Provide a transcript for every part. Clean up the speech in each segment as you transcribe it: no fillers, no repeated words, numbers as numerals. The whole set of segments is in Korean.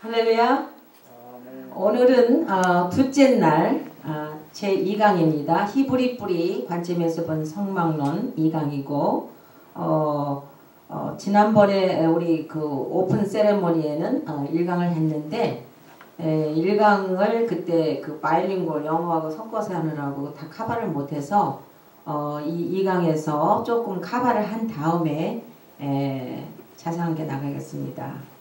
할렐루야. 오늘은 둘째 날 제2강입니다. 히브리 뿌리 관점에서 본 성막론 2강이고 지난번에 우리 그 오픈 세레모니에는 1강을 했는데 1강을 그때 그 바이링골 영어하고 섞어서 하느라고 다 커버를 못해서 이 2강에서 조금 커버를 한 다음에 자세하게 나가겠습니다.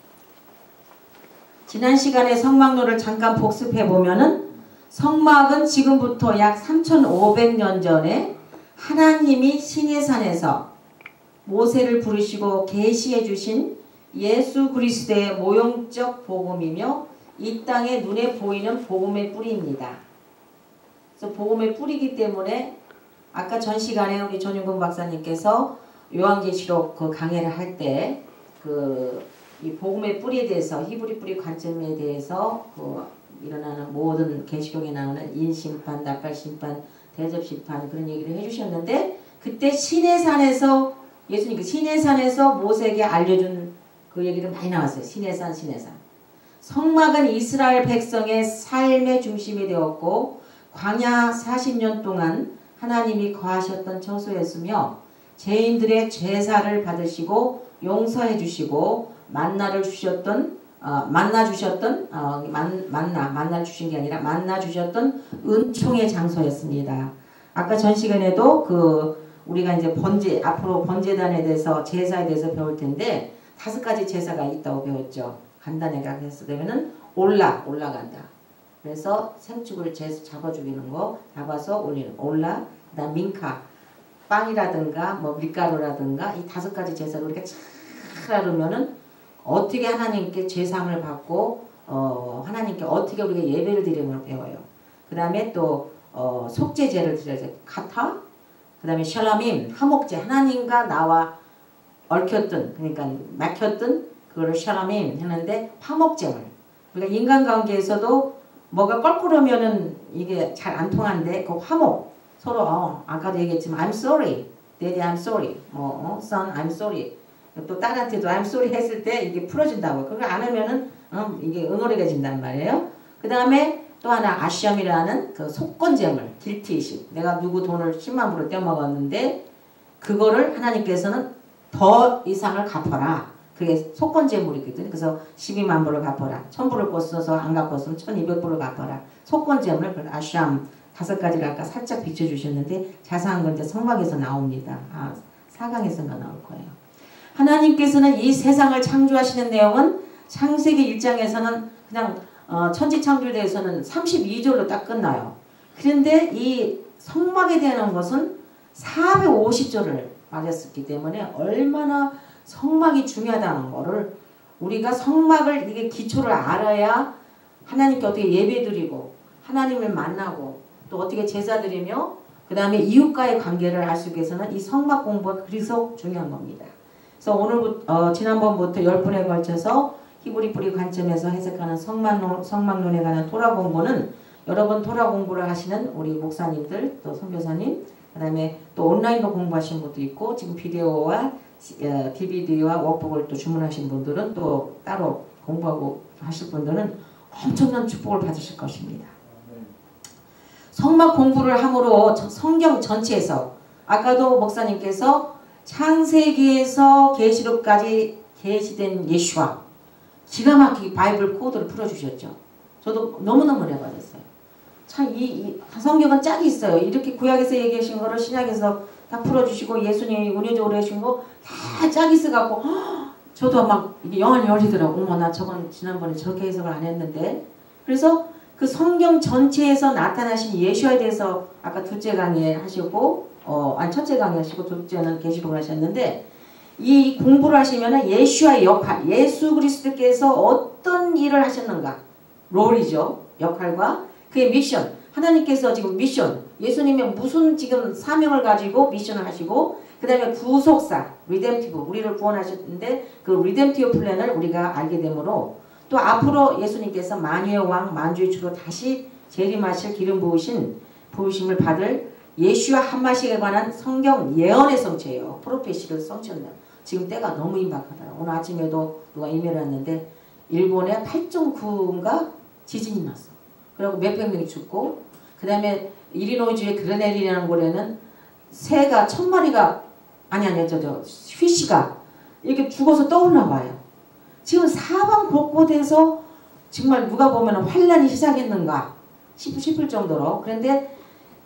지난 시간에 성막론을 잠깐 복습해 보면은 성막은 지금부터 약 3500년 전에 하나님이 시내산에서 모세를 부르시고 계시해 주신 예수 그리스도의 모형적 복음이며 이 땅에 눈에 보이는 복음의 뿌리입니다. 그래서 복음의 뿌리이기 때문에 아까 전 시간에 우리 전윤근 박사님께서 요한계시록 그 강해를 할 때 이 복음의 뿌리에 대해서 히브리 뿌리 관점에 대해서 일어나는 모든 계시록에 나오는 인심판, 낯갈심판, 대접심판 그런 얘기를 해주셨는데 그때 시내산에서 예수님 그 시내산에서 모세에게 알려준 그 얘기를 많이 나왔어요. 시내산. 성막은 이스라엘 백성의 삶의 중심이 되었고 광야 40년 동안 하나님이 거하셨던 처소였으며 죄인들의 죄사를 받으시고 용서해 주시고 만나를 주셨던 만나 주신 게 아니라 만나 주셨던 은총의 장소였습니다. 아까 전 시간에도 우리가 이제 앞으로 번제단에 대해서 제사에 대해서 배울 텐데 5가지 제사가 있다고 배웠죠. 간단하게 해서 되면은 올라간다. 그래서 생축을 잡아 죽이는 거, 잡아서 올리는 올라, 그다음 민카, 빵이라든가 뭐 밀가루라든가 이 5가지 제사를 우리가 잘 알으면은 어떻게 하나님께 제상을 받고 하나님께 어떻게 우리가 예배를 드리는 걸 배워요. 그 다음에 또 속죄제를 드려야죠. 카타, 그 다음에 샬라밈, 화목제, 하나님과 나와 얽혔던 그러니까 막혔던 그거를 샬라밈 하는데 화목제물. 그러니까 인간관계에서도 뭐가 껄끄러우면은 이게 잘 안 통하는데 그 화목 서로 아까도 얘기했지만 I'm sorry, Daddy I'm sorry, Son I'm sorry. 또 딸한테도 I'm sorry 했을 때 이게 풀어진다고. 그걸 안 하면은 이게 응어리해진단 말이에요. 그 다음에 또 하나 아시암이라는 그 속건제물, 길티이식. 내가 누구 돈을 10만 불을 떼먹었는데 그거를 하나님께서는 더 이상을 갚아라. 그게 속건제물이거든. 그래서 12만 불을 갚아라. 1000불을 꽂어서 안 갚았으면 1200불을 갚아라. 속건제물, 그 아시암 5가지를 아까 살짝 비춰주셨는데 자세한 건 이제 성막에서 나옵니다. 4강에서만 나올 거예요. 하나님께서는 이 세상을 창조하시는 내용은 창세기 1장에서는 그냥 천지창조에 대해서는 32절로 딱 끝나요. 그런데 이 성막에 대한 것은 450절을 말했었기 때문에 얼마나 성막이 중요하다는 거를 우리가 성막을 이게 기초를 알아야 하나님께 어떻게 예배드리고 하나님을 만나고 또 어떻게 제사 드리며 그 다음에 이웃과의 관계를 알 수 위해서는 이 성막 공부가 그리서 중요한 겁니다. 그래서 오늘부터 지난번부터 10분에 걸쳐서 히브리 뿌리 관점에서 해석하는 성막론에 관한 토라 공부는 여러분 토라 공부를 하시는 우리 목사님들 또 선교사님 그 다음에 또 온라인으로 공부하시는 분도 있고 지금 비디오와 DVD와 워크북을 또 주문하신 분들은 또 따로 공부하고 하실 분들은 엄청난 축복을 받으실 것입니다. 성막 공부를 함으로 성경 전체에서 아까도 목사님께서 창세기에서 계시록까지 계시된 예수와 기가 막히게 바이블 코드를 풀어주셨죠. 저도 너무너무 내받았어요. 참 이 성경은 짝이 있어요. 이렇게 구약에서 얘기하신 거를 신약에서 다 풀어주시고 예수님이 운유적으로 해주신 거 다 짝이 있어갖고 저도 막 이게 영안이 열리더라고. 어머 나 저건 지난번에 저렇게 해석을 안 했는데. 그래서 그 성경 전체에서 나타나신 예수에 대해서 아까 둘째 강의 하시고 첫째 강의 하시고 둘째는 계시록을 하셨는데 이 공부를 하시면은 예수의 역할, 예수 그리스도께서 어떤 일을 하셨는가 롤이죠. 역할과 그의 미션, 하나님께서 지금 미션, 예수님이 무슨 지금 사명을 가지고 미션을 하시고 그 다음에 구속사, 리뎀티브, 우리를 구원하셨는데 그 리뎀티브 플랜을 우리가 알게 되므로 또 앞으로 예수님께서 만유의 왕, 만주의 주로 다시 재림하실 기름 부으심을 받을 예수와 한마식에 관한 성경 예언의 성취예요. 프로페시를 성취한다. 지금 때가 너무 임박하더라. 오늘 아침에도 누가 이메일 왔는데 일본에 8.9인가 지진이 났어. 그리고 몇백 명이 죽고, 그 다음에 일리노이주의 그레넬이라는 곳에는 새가 1000마리가 휘씨가 이렇게 죽어서 떠올라와요. 지금 사방 곳곳에서 정말 누가 보면 환란이 시작했는가 싶을 정도로. 그런데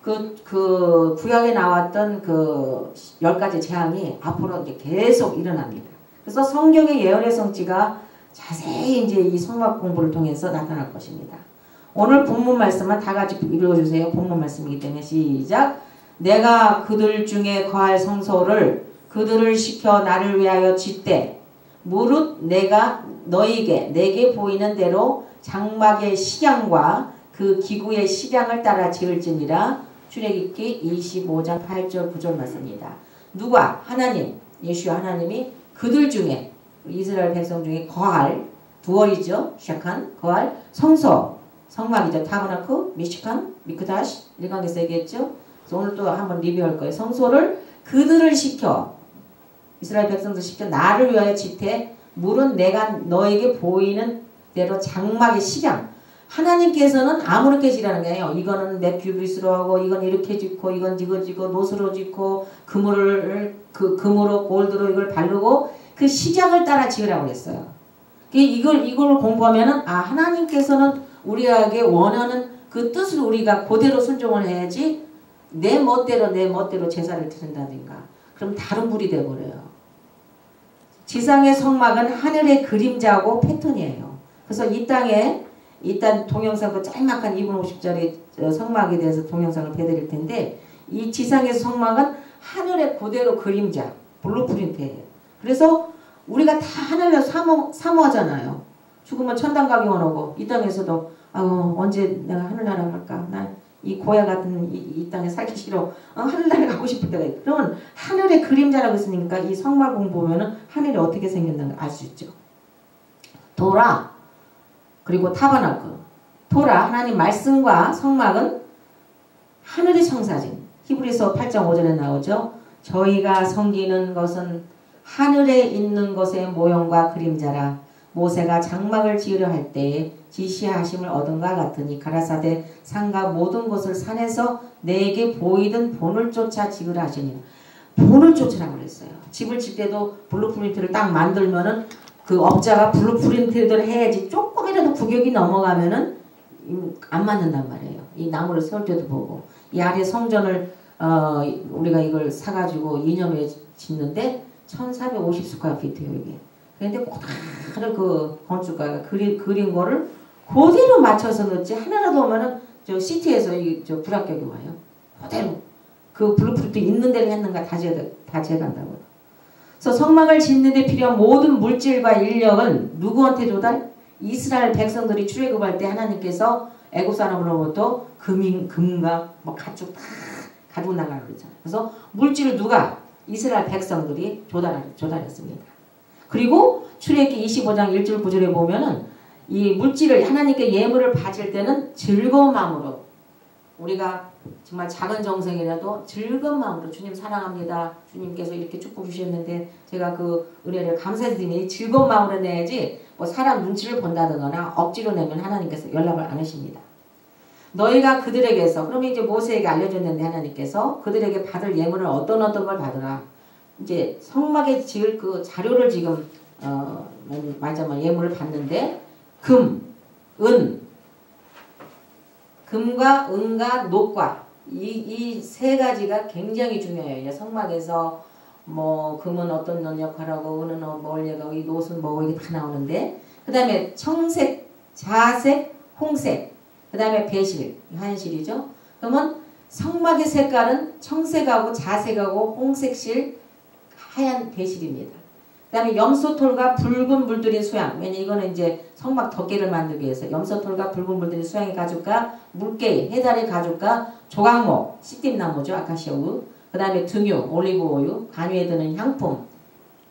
그 구약에 나왔던 그 10가지 재앙이 앞으로 이제 계속 일어납니다. 그래서 성경의 예언의 성취가 자세히 이제 이 성막 공부를 통해서 나타날 것입니다. 오늘 본문 말씀은 다 같이 읽어주세요. 본문 말씀이기 때문에 시작. 내가 그들 중에 거할 성소를 그들을 시켜 나를 위하여 짓되 무릇 내가 내게 보이는 대로 장막의 식양과 그 기구의 식양을 따라 지을지니라. 출애굽기 25장 8절 9절 말씀입니다. 누가? 하나님, 예수와 하나님이 그들 중에 이스라엘 백성 중에 거할 두월이죠. 시작한 거할 성소, 성막이죠. 타버나크, 미시칸, 미크다시 일강에서 얘기했죠. 그래서 오늘 또 한번 리뷰할 거예요. 성소를 그들을 시켜 이스라엘 백성들 시켜 나를 위하여 짓되 물은 내가 너에게 보이는 대로 장막의 식양. 하나님께서는 아무렇게 지라는 게 아니에요. 이거는 몇 규빗으로 하고 이건 이렇게 짓고 이건 이거 짓고 노스로 짓고 금으로 골드로 이걸 바르고 그 식양을 따라 지으라고 했어요. 이걸 공부하면은 하나님께서는 우리에게 원하는 그 뜻을 우리가 그대로 순종을 해야지 내 멋대로 제사를 드린다든가 그럼 다른 불이 돼버려요. 지상의 성막은 하늘의 그림자고 패턴이에요. 그래서 이 땅에 일단 동영상 그 짤막한 2분 50짜리 성막에 대해서 동영상을 배드릴 텐데 이 지상의 성막은 하늘의 그대로 그림자 블루프린트예요. 그래서 우리가 다 하늘을 사모하잖아요. 죽으면 천당 가기 원하고 이 땅에서도 언제 내가 하늘나라 갈까? 난 이 고야 같은 이 땅에 살기 싫어. 하늘나라 가고 싶을 때가 있고. 그러면 하늘의 그림자라고 했으니까 이 성막 공부하면은 하늘이 어떻게 생겼다는 걸 알 수 있죠. 도라 그리고 타버나크. 토라 하나님 말씀과 성막은 하늘의 청사진. 히브리서 8장 5절에 나오죠. 저희가 섬기는 것은 하늘에 있는 것의 모형과 그림자라. 모세가 장막을 지으려 할 때에 지시하심을 얻은가 같으니 가라사대 산과 모든 것을 산에서 내게 보이던 본을 쫓아 지으라 하시니. 본을 쫓으라고 그랬어요. 집을 질 때도 블루프린트를 딱 만들면은 그 업자가 블루프린트를 해야지 조금이라도 구격이 넘어가면은 안 맞는단 말이에요. 이 나무를 세울 때도 보고 이 아래 성전을 우리가 이걸 사가지고 2년 후에 짓는데 1450 스퀘어피트예요 이게. 그런데 그대로 그 건축가가 그린 거를 그대로 맞춰서 넣지 하나라도 오면은 저 시티에서 저 불합격이 와요. 그대로 그 블루프린트 있는 대로 했는가 다 재간다고요. 그래서 성막을 짓는 데 필요한 모든 물질과 인력은 누구한테 조달? 이스라엘 백성들이 출애굽할 때 하나님께서 애굽 사람으로부터 금과 뭐 가축 다 가지고 나가라고 그랬잖아요. 그래서 물질을 누가? 이스라엘 백성들이 조달했습니다. 그리고 출애굽기 25장 1절 9절에 보면은 이 물질을 하나님께 예물을 바칠 때는 즐거운 마음으로 우리가 정말 작은 정성이라도 즐거운 마음으로 주님 사랑합니다. 주님께서 이렇게 축복 주셨는데 제가 그 은혜를 감사드리니 즐거운 마음으로 내야지 뭐 사람 눈치를 본다거나 억지로 내면 하나님께서 연락을 안 하십니다. 너희가 그들에게서 그러면 이제 모세에게 알려줬는데 하나님께서 그들에게 받을 예물을 어떤 걸 받으라. 이제 성막에 지을 그 자료를 지금 말하자면 예물을 받는데 금과 은과 녹과 이 세 가지가 굉장히 중요해요. 성막에서 뭐 금은 어떤 역할하고 은은 뭘 얘기하고 이 노은 뭐고 이게 다 나오는데 그 다음에 청색, 자색, 홍색 그 다음에 배실, 한실이죠. 그러면 성막의 색깔은 청색하고 자색하고 홍색실 하얀 배실입니다. 그 다음에 염소털과 붉은 물들인 수양. 왜냐 이거는 이제 성막 덮개를 만들기 위해서 염소털과 붉은 물들인 수양의 가죽과 물개의 해달의 가죽과 조각목, 씨띠나무죠. 아카시아우. 그 다음에 등유, 올리브오유, 간유에 드는 향품,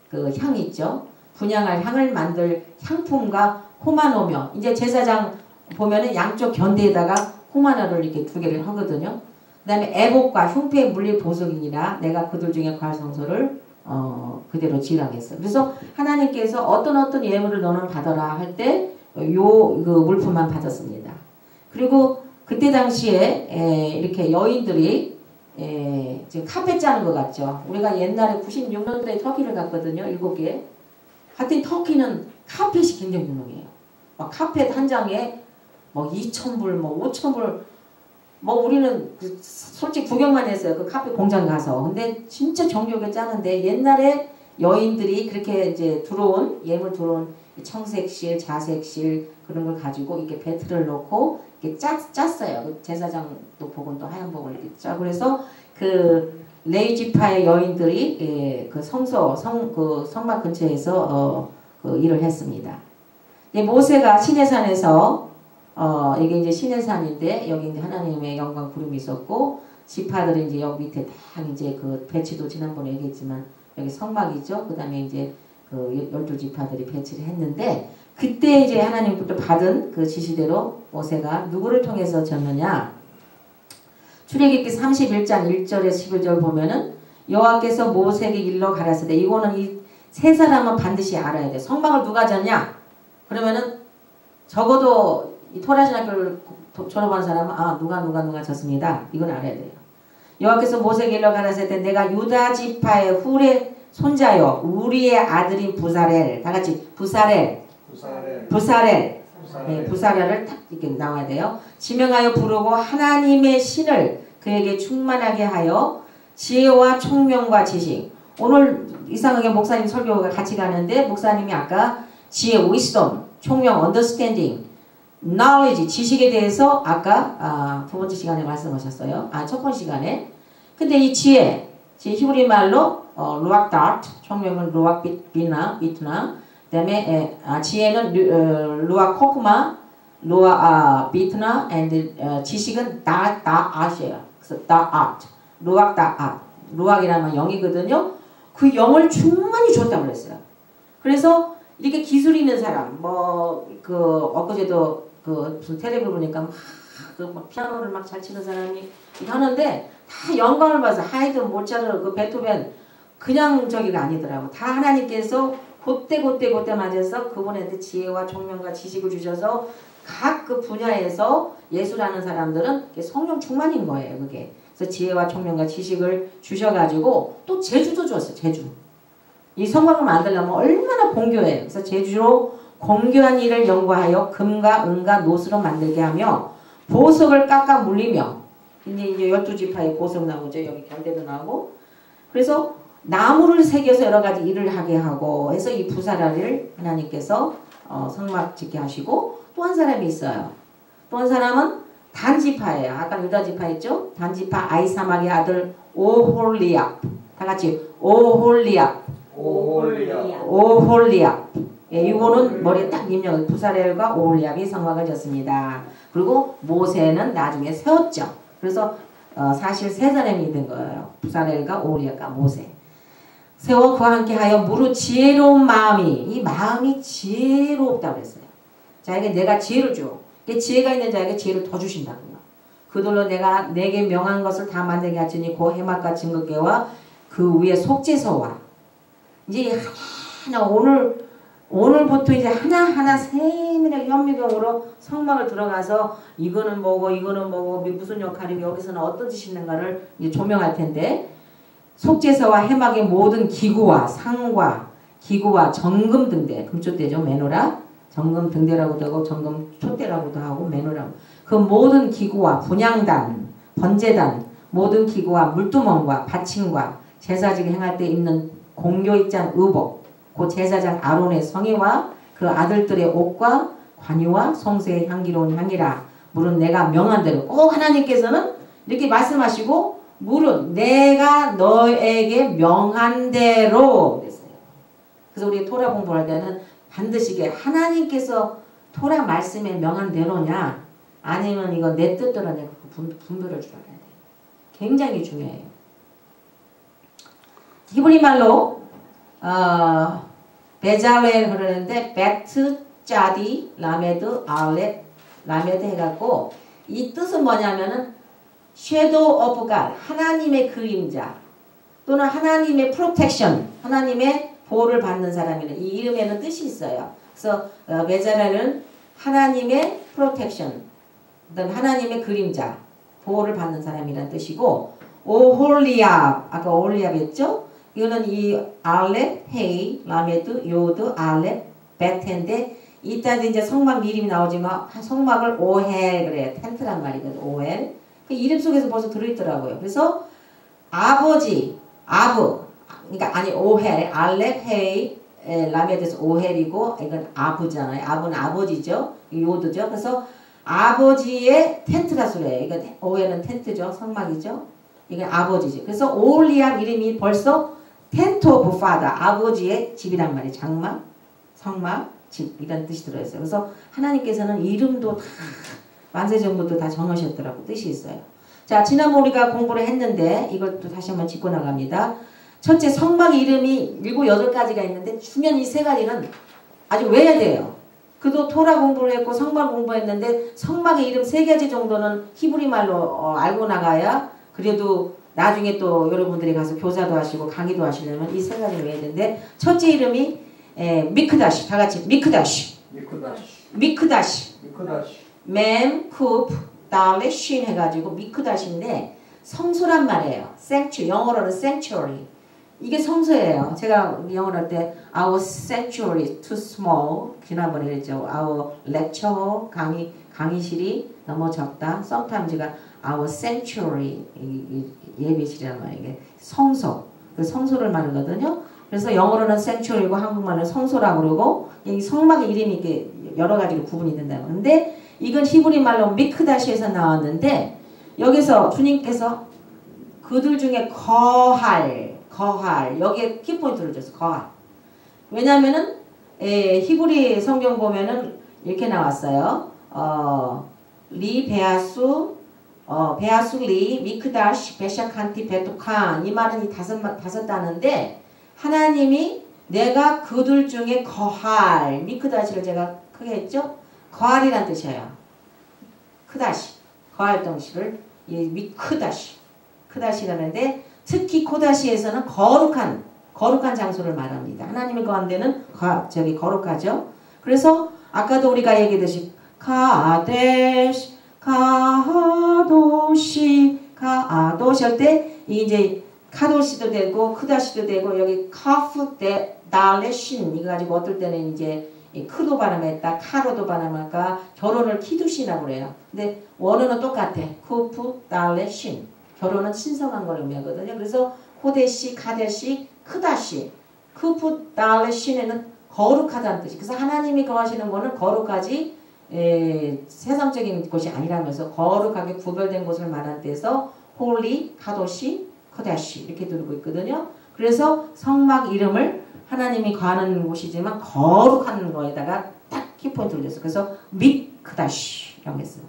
그 향 있죠. 분향할 향을 만들 향품과 호마노며. 이제 제사장 보면은 양쪽 견대에다가 호마노를 이렇게 두 개를 하거든요. 그 다음에 애복과 흉패에 물릴 보석이니라 내가 그들 중에 거할 성소를 그대로 지으라고 했어요. 그래서 하나님께서 어떤 예물을 너는 받아라 할 때 요 그 물품만 받았습니다. 그리고 그때 당시에 이렇게 여인들이 지금 카페 짜는 것 같죠. 우리가 옛날에 96년도에 터키를 갔거든요. 7개. 하여튼 터키는 카펫이 굉장히 유명해요. 막 카펫 한 장에 뭐 2,000불, 뭐 5,000불, 뭐 우리는 솔직히 구경만 했어요. 그 카페 공장 가서. 근데 진짜 정교하게 짜는데 옛날에 여인들이 그렇게 이제 예물 들어온 청색실, 자색실 그런 걸 가지고 이렇게 배틀을 놓고 이렇게 짰어요. 그 제사장도 복은 또 하얀 복을 이렇게 짜고 그래서 그 레이지파의 여인들이 그 성막 근처에서 그 일을 했습니다. 모세가 시내산에서 이게 이제 시내산인데 여기 이제 하나님의 영광 구름이 있었고 지파들은 이제 여기 밑에 딱 이제 그 배치도 지난번에 얘기했지만 여기 성막이죠. 그 다음에 이제 그 12지파들이 배치를 했는데 그때 이제 하나님부터 받은 그 지시대로 모세가 누구를 통해서 졌느냐. 출애굽기 31장 1절에서 11절 보면은 여호와께서 모세에게 일러 가라사대 이거는 이 세 사람은 반드시 알아야 돼. 성막을 누가 졌냐? 그러면은 적어도 이 토라신학교를 졸업한 사람은 누가 졌습니다. 이건 알아야 돼요. 여호와께서 모세에게 일러 가라사대 내가 유다 지파의 훌의 손자요 우리의 아들인 부사렐 다 같이 부사렐을 딱 이렇게 나와야 돼요. 지명하여 부르고 하나님의 신을 그에게 충만하게 하여 지혜와 총명과 지식. 오늘 이상하게 목사님 설교가 같이 가는데 목사님이 아까 지혜, wisdom, 총명, understanding, knowledge, 지식에 대해서 아까 두 번째 시간에 말씀하셨어요. 첫 번째 시간에. 근데 이 지혜 히브리 말로 루악 다트, 총명은 루악 비트나, 그 다음에 지혜는 루악 코크마, 루악 비트나, and 지식은 다아트예요. 그래서 다아트, 루악 다아트. 루악이라는 영이거든요. 그 영을 충만히 줬다고 그랬어요. 그래서 이렇게 기술 있는 사람, 엊그제도 무슨 텔레비 보니까 막 피아노를 막 잘 치는 사람이 하는데 다 영광을 봐서 하이든, 모차르트, 그 베토벤 그냥 저기가 아니더라고. 다 하나님께서 그때 맞아서 그분한테 지혜와 총명과 지식을 주셔서 각 그 분야에서 예술하는 사람들은 성령 충만인 거예요. 그게. 그래서 지혜와 총명과 지식을 주셔가지고 또 제주도 줬어요. 제주. 이 성막을 만들려면 얼마나 공교해요. 그래서 제주로 공교한 일을 연구하여 금과 은과 노스로 만들게 하며 보석을 깎아 물리며 이제 12지파의 보석 나오죠. 여기 경대도 나오고 그래서 나무를 새겨서 여러 가지 일을 하게 하고 해서 이 부사라를 하나님께서 성막 짓게 하시고 또 한 사람이 있어요. 또 한 사람은 단지파예요. 아까 유다지파 했죠? 단지파 아이사막의 아들 오홀리압. 다 같이 오홀리압. 이거는 머리에 딱 입력. 부사렐과 오홀리압이 성막을 졌습니다. 그리고 모세는 나중에 세웠죠. 그래서 사실 세 사람이 된 거예요. 부사렐과 오홀리압과 모세. 세워 그와 함께 하여 무릇 지혜로운 마음이 이 마음이 지혜롭다고 그랬어요. 자에게 내가 지혜를 줘. 지혜가 있는 자에게 지혜를 더 주신다고요. 그들로 내가 내게 명한 것을 다 만들게 하시니 그 해막과 증거궤와 그 위에 속죄소와 이제 하나 오늘부터 이제 하나하나 세밀하게 현미경으로 성막을 들어가서 이거는 뭐고 무슨 역할이고 여기서는 어떤 짓이 있는가를 이제 조명할 텐데 속죄소와 해막의 모든 기구와 상과 기구와 정금 등대 금촛대죠. 메노라 정금 등대라고도 하고 정금 촛대라고도 하고 메노라고 그 모든 기구와 분향단 번제단 모든 기구와 물두멍과 받침과 제사지기 행할 때 입는 공교입장 의복 그 제사장 아론의 성의와 그 아들들의 옷과 관유와 성소의 향기로운 향이라 물은 내가 명한 대로 꼭 하나님께서는 이렇게 말씀하시고 물은 내가 너에게 명한 대로 그랬어요. 그래서 우리 토라 공부할 때는 반드시 이게 하나님께서 토라 말씀에 명한 대로냐 아니면 이거 내 뜻대로 내가 분별을 줄 알아야 돼요. 굉장히 중요해요. 히브리 말로 베자웰 그러는데 베트 짜디 라메드 아울렛 라메드 해갖고 이 뜻은 뭐냐면은 섀도우 오브 갓 하나님의 그림자 또는 하나님의 protection, 하나님의 보호를 받는 사람이는 이 이름에는 뜻이 있어요. 그래서 메자라는 하나님의 protection, 그다음 하나님의 그림자, 보호를 받는 사람이라는 뜻이고 오홀리압, 아까 오홀리압이었죠? 이거는 이 알렙, 헤이, 라메드, 요드, 알렙, 베테인데 이따도 이제 성막 이름이 나오지만 성막을 오헬 그래요. 텐트란 말이거든. 오헬. 그 이름 속에서 벌써 들어있더라고요. 그래서 아버지, 아부, 그러니까 아니 오헬, 알렙, 헤이, 라메드에서 오헬이고 이건 아부잖아요. 아부는 아버지죠. 요드죠. 그래서 아버지의 텐트라 소리예요. 이건 오헬은 텐트죠. 성막이죠. 이건 아버지죠. 그래서 오홀리압 이름이 벌써 텐트 오브 파더, 아버지의 집이란 말이에요. 장막, 성막, 집 이런 뜻이 들어있어요. 그래서 하나님께서는 이름도 다 만세전부터 다 정하셨더라고. 뜻이 있어요. 자, 지난번 우리가 공부를 했는데 이걸 또 다시 한번 짚고 나갑니다. 첫째, 성막 이름이 7, 8가지가 있는데 주면 이 3가지는 아주 외워야 돼요. 그도 토라 공부를 했고 성막 공부했는데 성막의 이름 3가지 정도는 히브리 말로 알고 나가야 그래도 나중에 또 여러분들이 가서 교사도 하시고 강의도 하시려면 이 3가지를 외워야 되는데 첫째 이름이 미크다시, 다 같이 미크다시, 미크다시, 맴, 쿱, 다음에 쉰 해가지고 미크다시인데 성소란 말이에요. sanctuary, 영어로는 sanctuary. 이게 성소예요. 제가 영어를 할 때 our sanctuary too small 지난번에 그랬죠. our lecture 강의실이 너무 적다. sometimes가 our sanctuary 예배실이란 말이에요. 이게 성소, 그 성소를 말하거든요. 그래서 영어로는 sanctuary고 한국말은 성소라고 그러고 이 성막의 이름이 이렇게 여러 가지로 구분이 된다고. 근데 이건 히브리 말로 미크다시에서 나왔는데 여기서 주님께서 그들 중에 거할 여기에 키포인트를 줬어. 거할. 왜냐면은 히브리 성경 보면은 이렇게 나왔어요. 리 베아수 베아수 리 미크다시 베샤칸티 베토칸 이 말은 이 다섯 단어인데 하나님이 내가 그들 중에 거할 미크다시를 제가 크게 했죠. 거할이란 뜻이에요. 크다시 거할 동시를 미크다시 크다시라는데 특히 코다시에서는 거룩한 장소를 말합니다. 하나님이 거한 데는 거룩하죠. 그래서 아까도 우리가 얘기했듯이 카데시 카도시 할 때 이제 카도시도 되고 크다시도 되고 여기 카프 때 달레신 이거 가지고 어떨 때는 이제 크도 발음했다 카로도 발음할까 결혼을 키두시라고 그래요. 근데 원어는 똑같아. 쿠프 달레신 결혼은 신성한 걸 의미하거든요. 그래서 코데시 카데시 크다시 쿠프 달레신에는 거룩하다는 뜻이. 그래서 하나님이 거하시는 거는 거룩하지 세상적인 곳이 아니라면서 거룩하게 구별된 곳을 말한 데서 홀리 카도시 코다시 이렇게 들고 있거든요. 그래서 성막 이름을 하나님이 거하는 곳이지만 거룩한 거에다가 딱 키포인트를 줬어요. 그래서 미크다시라고 했어요.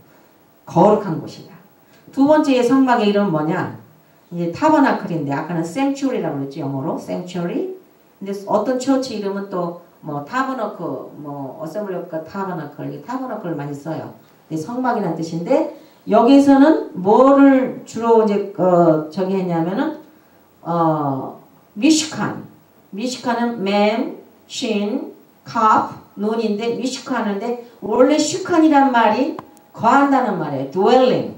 거룩한 곳이다. 두 번째 성막의 이름은 뭐냐? 이제 타버나클인데 아까는 sanctuary라고 그랬죠. 영어로 sanctuary. 근데 어떤 처치 이름은 또 뭐 타버너클, 뭐 어셈블리가 타버너클, 타버너클을 많이 써요. 성막이라는 뜻인데 여기서는 뭐를 주로 이제 저기 했냐면은 미슈칸은 맴, 신, 캅, 눈인데 미슈칸인데 원래 슈칸이란 말이 거한다는 말이에요. dwelling,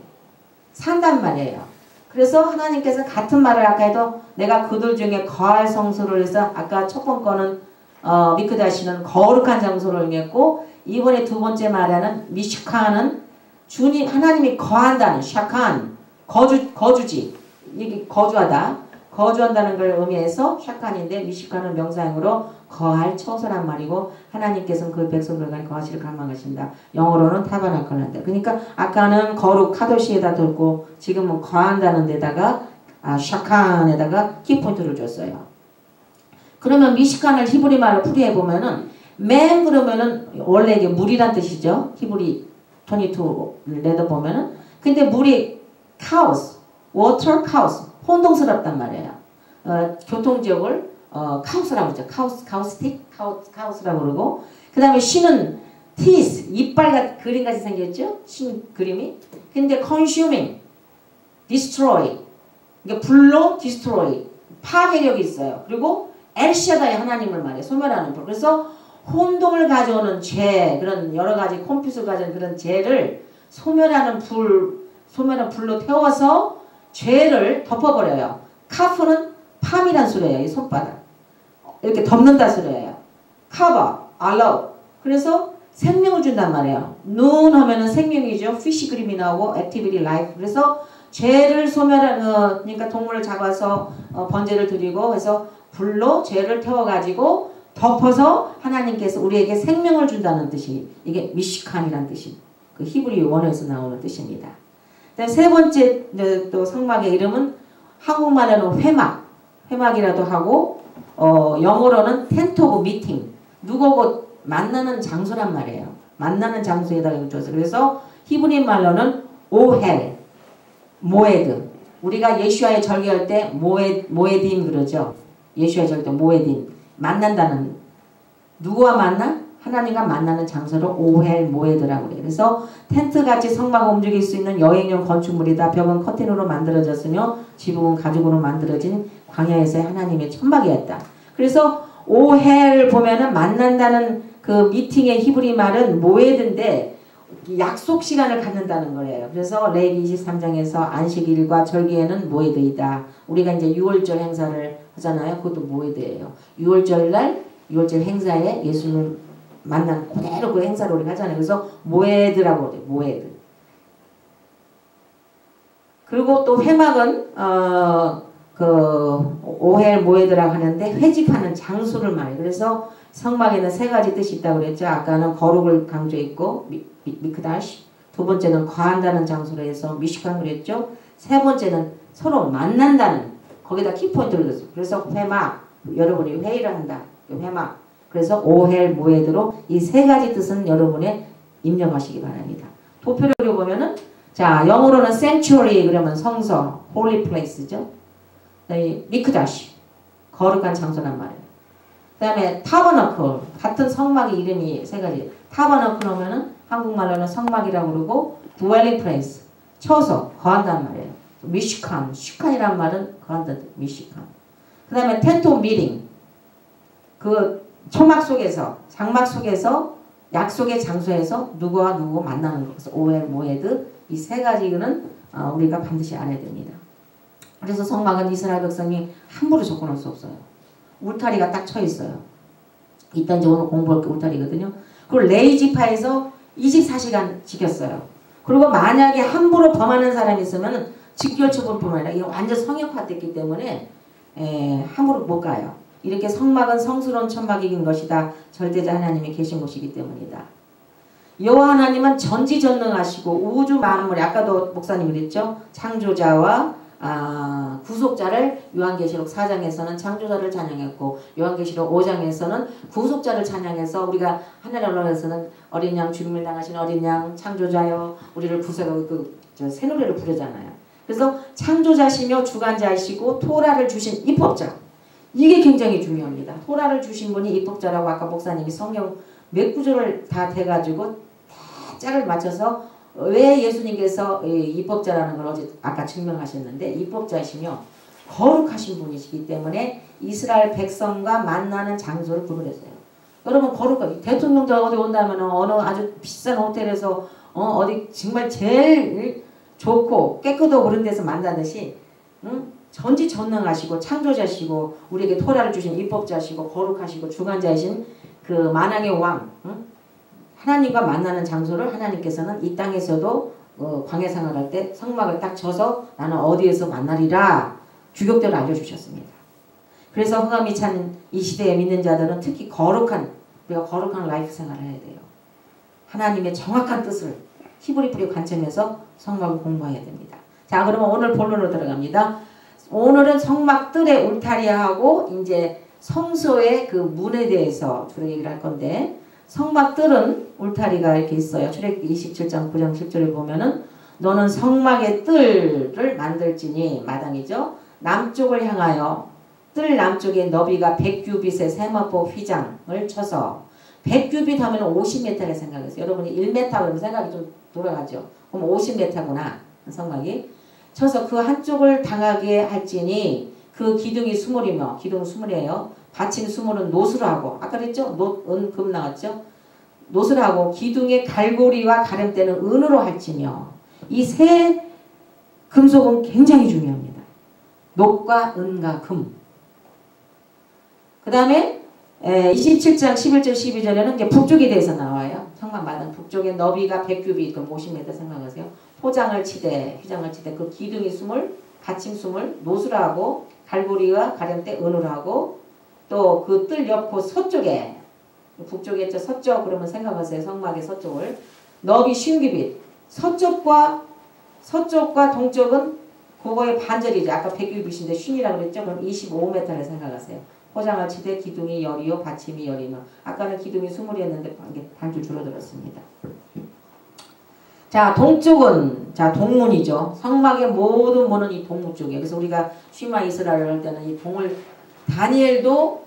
산단 말이에요. 그래서 하나님께서 같은 말을 아까 해도 내가 그들 중에 거할 성소를 해서 아까 첫 번 거는 미크다시는 거룩한 장소를 의미했고 이번에 두 번째 말하는 미슈칸은 주님 하나님이 거한다는 샤칸 거주지 이게 거주한다는 걸 의미해서 샤칸인데 미슈칸은 명사형으로 거할 처소란 말이고 하나님께서는 그 백성들과 거하시를 갈망하신다. 영어로는 타바나클한다. 그러니까 아까는 거룩 카도시에다 들고 지금은 거한다는 데다가 샤칸에다가 키포인트를 줬어요. 그러면 미시칸을 히브리 말로 풀이해 보면은 맨 그러면은 원래 이게 물이란 뜻이죠. 히브리 22 레더 보면은 근데 물이 카오스, water 카오스, 혼동스럽단 말이에요. 교통지역을 카오스라고 그러죠. 카오스라고 그러고 그 다음에 신은 teeth, 이빨 그림같이 생겼죠. 신 그림이. 근데 consuming, destroy, 그러니까 불로 destroy, 파괴력이 있어요. 그리고 엘샤다의 하나님을 말해 소멸하는 불. 그래서 혼동을 가져오는 죄, 그런 여러 가지 컴퓨터 가진 그런 죄를 소멸하는 불로 태워서 죄를 덮어버려요. 카프는 팜이란 소리예요. 이 손바닥. 이렇게 덮는다 소리예요. 카바, 알로우. 그래서 생명을 준단 말이에요. 눈 하면은 생명이죠. 피시 그림이 나오고 액티비티 라이프. 그래서 죄를 소멸하는, 그러니까 동물을 잡아서 번제를 드리고 해서 불로 죄를 태워가지고 덮어서 하나님께서 우리에게 생명을 준다는 뜻이, 이게 미시칸이라는 뜻이 그 히브리 원어에서 나오는 뜻입니다. 세 번째 또 성막의 이름은 한국말로는 회막이라도 하고 영어로는 텐트 오브 미팅, 누구고 만나는 장소란 말이에요. 만나는 장소에다가 붙여서. 그래서 히브리 말로는 오헬, 모에드. 우리가 예수와의 절개할 때 모에딘 그러죠. 예수와의 절개 모에딘. 만난다는, 누구와 만나? 하나님과 만나는 장소를 오헬 모에드라고 그래요. 그래서 텐트같이 성막을 움직일 수 있는 여행용 건축물이다. 벽은 커튼으로 만들어졌으며 지붕은 가죽으로 만들어진 광야에서의 하나님의 천막이었다. 그래서 오헬을 보면은 만난다는 그 미팅의 히브리 말은 모에드인데 약속 시간을 갖는다는 거예요. 그래서 레위기 23장에서 안식일과 절기에는 모에드이다. 우리가 이제 6월절 행사를 하잖아요. 그것도 모에드예요. 6월절 날 6월절 행사에 예수님을 만난 그대로 그 행사를 우리가 하잖아요. 그래서 모에드라고 그래요. 모에드. 그리고 또 회막은 그 오헬 모에드라고 하는데 회집하는 장소를 말해요. 그래서 성막에는 세 가지 뜻이 있다고 그랬죠. 아까는 거룩을 강조했고 미크다시, 두 번째는 거한다는 장소로 해서 미시칸 그랬죠. 세 번째는 서로 만난다는, 거기다 키포인트를 넣었어요. 그래서 회막, 여러분이 회의를 한다. 회막. 그래서 오헬 모에드로 이 세 가지 뜻은 여러분의 입력하시기 바랍니다. 도표를 보면은 자, 영어로는 sanctuary 그러면 성서, holy place죠. 미크다시, 거룩한 장소란 말이에요. 그 다음에 타버너클, 같은 성막의 이름이 세 가지. 타버너클 하면은 한국말로는 성막이라고 그러고 dwelling place, 처소, 거한단 말이에요. 미시칸, 시칸이란 말은 거한다, 미시칸. 그 다음에 텐트 오브 미팅, 그 초막 속에서, 장막 속에서, 약속의 장소에서 누구와 누구 만나는 것. 그래서 오헬, 모에드, 이 세 가지는 우리가 반드시 알아야 됩니다. 그래서 성막은 이스라엘 백성이 함부로 접근할 수 없어요. 울타리가 딱 쳐 있어요. 이따 이제 오늘 공부할 게 울타리거든요. 그리고 레위지파에서 24시간 지켰어요. 그리고 만약에 함부로 범하는 사람이 있으면 직결처분뿐만 아니라 이게 완전 성역화됐기 때문에 함부로 못 가요. 이렇게 성막은 성스러운 천막인 것이다. 절대자 하나님이 계신 곳이기 때문이다. 여호와 하나님은 전지전능하시고 우주 만물에, 아까도 목사님이 그랬죠. 창조자와 구속자를 요한계시록 4장에서는 창조자를 찬양했고 요한계시록 5장에서는 구속자를 찬양해서 우리가 하늘의 언론에서는 어린 양 죽음을 당하신 어린 양 창조자여 우리를 구속하고 새 노래를 부르잖아요. 그래서 창조자시며 주관자이시고 토라를 주신 입법자, 이게 굉장히 중요합니다. 토라를 주신 분이 입법자라고 아까 목사님이 성경 몇 구절을 다 대가지고 다 짝을 맞춰서 왜 예수님께서 입법자라는 걸 어제 아까 증명하셨는데 입법자이시며 거룩하신 분이시기 때문에 이스라엘 백성과 만나는 장소를 구분했어요. 여러분 거룩한 대통령도 어디 온다면 어느 아주 비싼 호텔에서 어디 정말 제일 좋고 깨끗하고 그런 데서 만나듯이 전지전능하시고 창조자시고 우리에게 토라를 주신 입법자시고 거룩하시고 주관자이신 그 만왕의 왕 하나님과 만나는 장소를 하나님께서는 이 땅에서도 광야 생활할 때 성막을 딱 쳐서 나는 어디에서 만나리라 규격대로 알려주셨습니다. 그래서 흑암이 찬 이 시대에 믿는 자들은 특히 우리가 거룩한 라이프 생활을 해야 돼요. 하나님의 정확한 뜻을 히브리프리 관점에서 성막을 공부해야 됩니다. 자, 그러면 오늘 본론으로 들어갑니다. 오늘은 성막 뜰의 울타리하고 이제 성소의 그 문에 대해서 주로 얘기를 할 건데, 성막 뜰은 울타리가 이렇게 있어요. 출애굽기 27장 9장 10절에 보면은 너는 성막의 뜰을 만들지니, 마당이죠. 남쪽을 향하여 뜰 남쪽의 너비가 100규빗의 세마포 휘장을 쳐서, 100규빗 하면 50m를 생각했어요. 여러분이 1m 그러면 생각이 좀 돌아가죠. 그럼 50m구나 성막이. 쳐서 그 한쪽을 당하게 할지니 그 기둥이 수물이며 기둥 수물이에요. 받침 수물은 노수로 하고 아까 그랬죠? 금 나왔죠? 노수로 하고 기둥의 갈고리와 가름대는 은으로 할지며 이 세 금속은 굉장히 중요합니다. 녹과 은과 금. 그 다음에 27장 11절 12절에는 이제 북쪽에 대해서 나와요. 성막마당 북쪽의 너비가 100규빗, 그럼 50m 생각하세요. 포장을 치되 휘장을 치되 그 기둥이 수물, 받침 수물, 노수로 하고 갈고리와 가름대 은으로 하고 또 그 뜰 옆고 서쪽에 북쪽에 있죠. 서쪽 그러면 생각하세요. 성막의 서쪽을 너비 50규빗 서쪽과 동쪽은 그거의 반절이죠. 아까 100규빗인데 50이라고 그랬죠. 그럼 25m를 생각하세요. 포장을 치되 기둥이 열이요 받침이 열이며 아까는 기둥이 20이었는데 반줄 줄어들었습니다. 자 동쪽은 자 동문이죠. 성막의 모든 문은 이 동문 쪽이에요. 그래서 우리가 쉬마 이스라엘을 할 때는 이 동을 다니엘도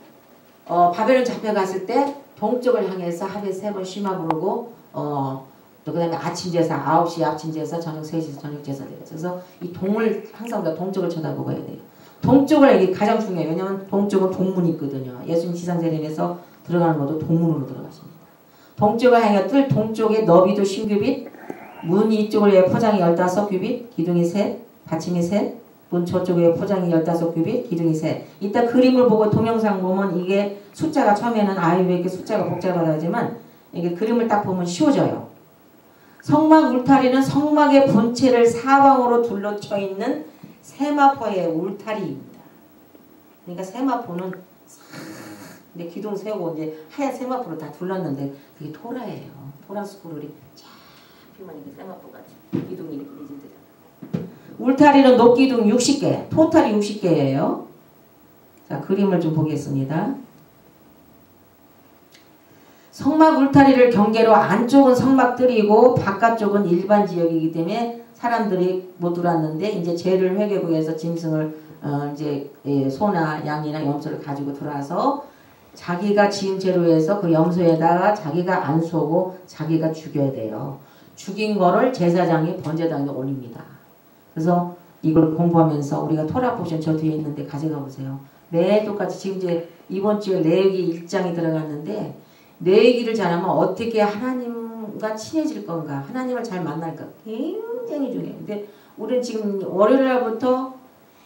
바벨론 잡혀갔을 때 동쪽을 향해서 하루에 3번 쉬마 부르고 또 그 다음에 아침 제사 9시 아침 제사 저녁 3시에서 저녁 제사 돼요. 그래서 이 동을 항상 우리가 동쪽을 쳐다보고 해야 돼요. 동쪽을 이게 가장 중요해요. 왜냐하면 동쪽은 동문이 있거든요. 예수님 지상재림에서 들어가는 것도 동문으로 들어가십니다. 동쪽을 향해 뜰 동쪽에 너비도 10규빗 문 이쪽을 위해 포장이 15규빗 기둥이 셋 받침이 셋 문 저쪽에 포장이 15규빗 기둥이 셋 이따 그림을 보고 동영상 보면 이게 숫자가 처음에는 아유 왜 이렇게 숫자가 복잡하다 하지만 이게 그림을 딱 보면 쉬워져요. 성막 울타리는 성막의 본체를 사방으로 둘러쳐 있는 세마포의 울타리입니다. 그러니까 세마포는 이제 기둥 세우고 이제 하얀 세마포로 다 둘렀는데 그게 토라예요. 토라 스크롤이 쫙 피면 이게 세마포 같이 기둥이 이렇게 내진대요. 울타리는 녹기둥 60개, 토탈이 60개예요. 자 그림을 좀 보겠습니다. 성막 울타리를 경계로 안쪽은 성막들이고 바깥쪽은 일반 지역이기 때문에 사람들이 못 들어왔는데 이제 죄를 회개구해서 짐승을 이제 소나 양이나 염소를 가지고 들어와서 자기가 지은 죄로 해서 그 염소에다가 자기가 안 쏘고 자기가 죽여야 돼요. 죽인 거를 제사장이 번제당에 올립니다. 그래서 이걸 공부하면서 우리가 토라 포션 저 뒤에 있는데 가져가 보세요. 매 똑같이 지금 이제 이번 주에 레위기 1장이 들어갔는데 레위기를 잘하면 어떻게 하나님과 친해질 건가 하나님을 잘 만날까 굉장히 중요해요. 근데 우리는 지금 월요일날부터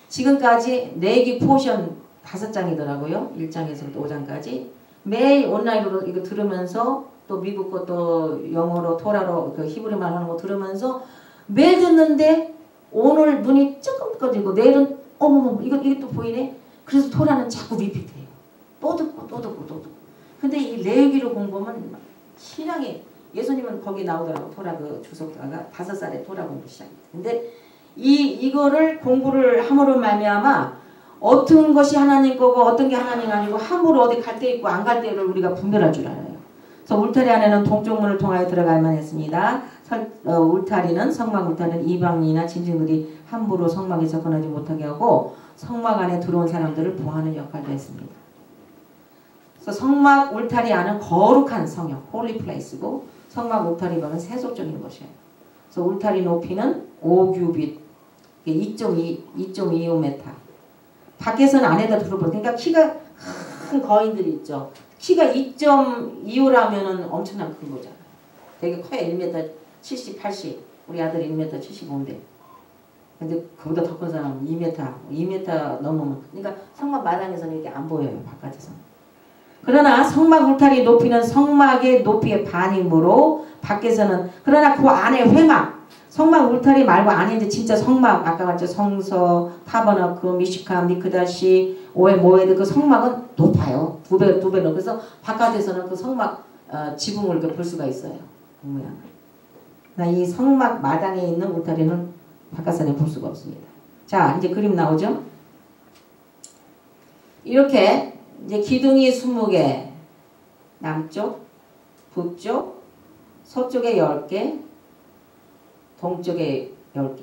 지금까지 레위기 포션 5장이더라고요. 1장에서부터 5장까지 매일 온라인으로 이거 들으면서 또 미국 것도 영어로 토라로 그 히브리말 하는 거 들으면서 매일 듣는데 오늘 눈이 조금 꺼지고 내일은 어머머 이게 또 보이네. 그래서 토라는 자꾸 리피트해요. 또 듣고 또 듣고 또 듣고. 근데 이 레위기를 공부하면 신앙이 예수님은 거기 나오더라고. 토라 그 주석가가 5살에 토라 공부 시작했다. 근데 이거를 공부를 함으로 말미암아 어떤 것이 하나님 거고 어떤 게 하나님 아니고 함부로 어디 갈 때 있고 안 갈 때를 우리가 분별할 줄 알아요. 그래서 울타리 안에는 동쪽 문을 통하여 들어갈만 했습니다. 울타리는 성막 울타리는 이방인이나 짐승들이 함부로 성막에 접근하지 못하게 하고 성막 안에 들어온 사람들을 보호하는 역할도 했습니다. 그래서 성막 울타리 안은 거룩한 성역, 홀리 플레이스고 성막 울타리 밖은 세속적인 것이에요. 그래서 울타리 높이는 5규빗, 2.25m. 밖에서는 안에다 들어보면 그러니까 키가 큰 거인들이 있죠. 키가 2.25라면은 엄청난 큰 거잖아요. 되게 커요. 1m 70, 80. 우리 아들이 1m 75인데. 근데 그보다 더 큰 사람은 2m 넘으면. 그러니까 성막 마당에서는 이렇게 안 보여요. 바깥에서는. 그러나 성막 울타리 높이는 성막의 높이의 반이므로 밖에서는 그러나 그 안에 회막 성막 울타리 말고 안에 이제 진짜 성막 아까 봤죠. 성서, 타버너크, 미시카, 미크다시, 오에 모에드 그 성막은 높아요. 두 배 높고 그래서 바깥에서는 그 성막 지붕을 이렇게 볼 수가 있어요. 모양. 이 성막 마당에 있는 울타리는 바깥선에 볼 수가 없습니다. 자 이제 그림 나오죠. 이렇게 이제 기둥이 20개 남쪽, 북쪽, 서쪽에 10개, 동쪽에 10개.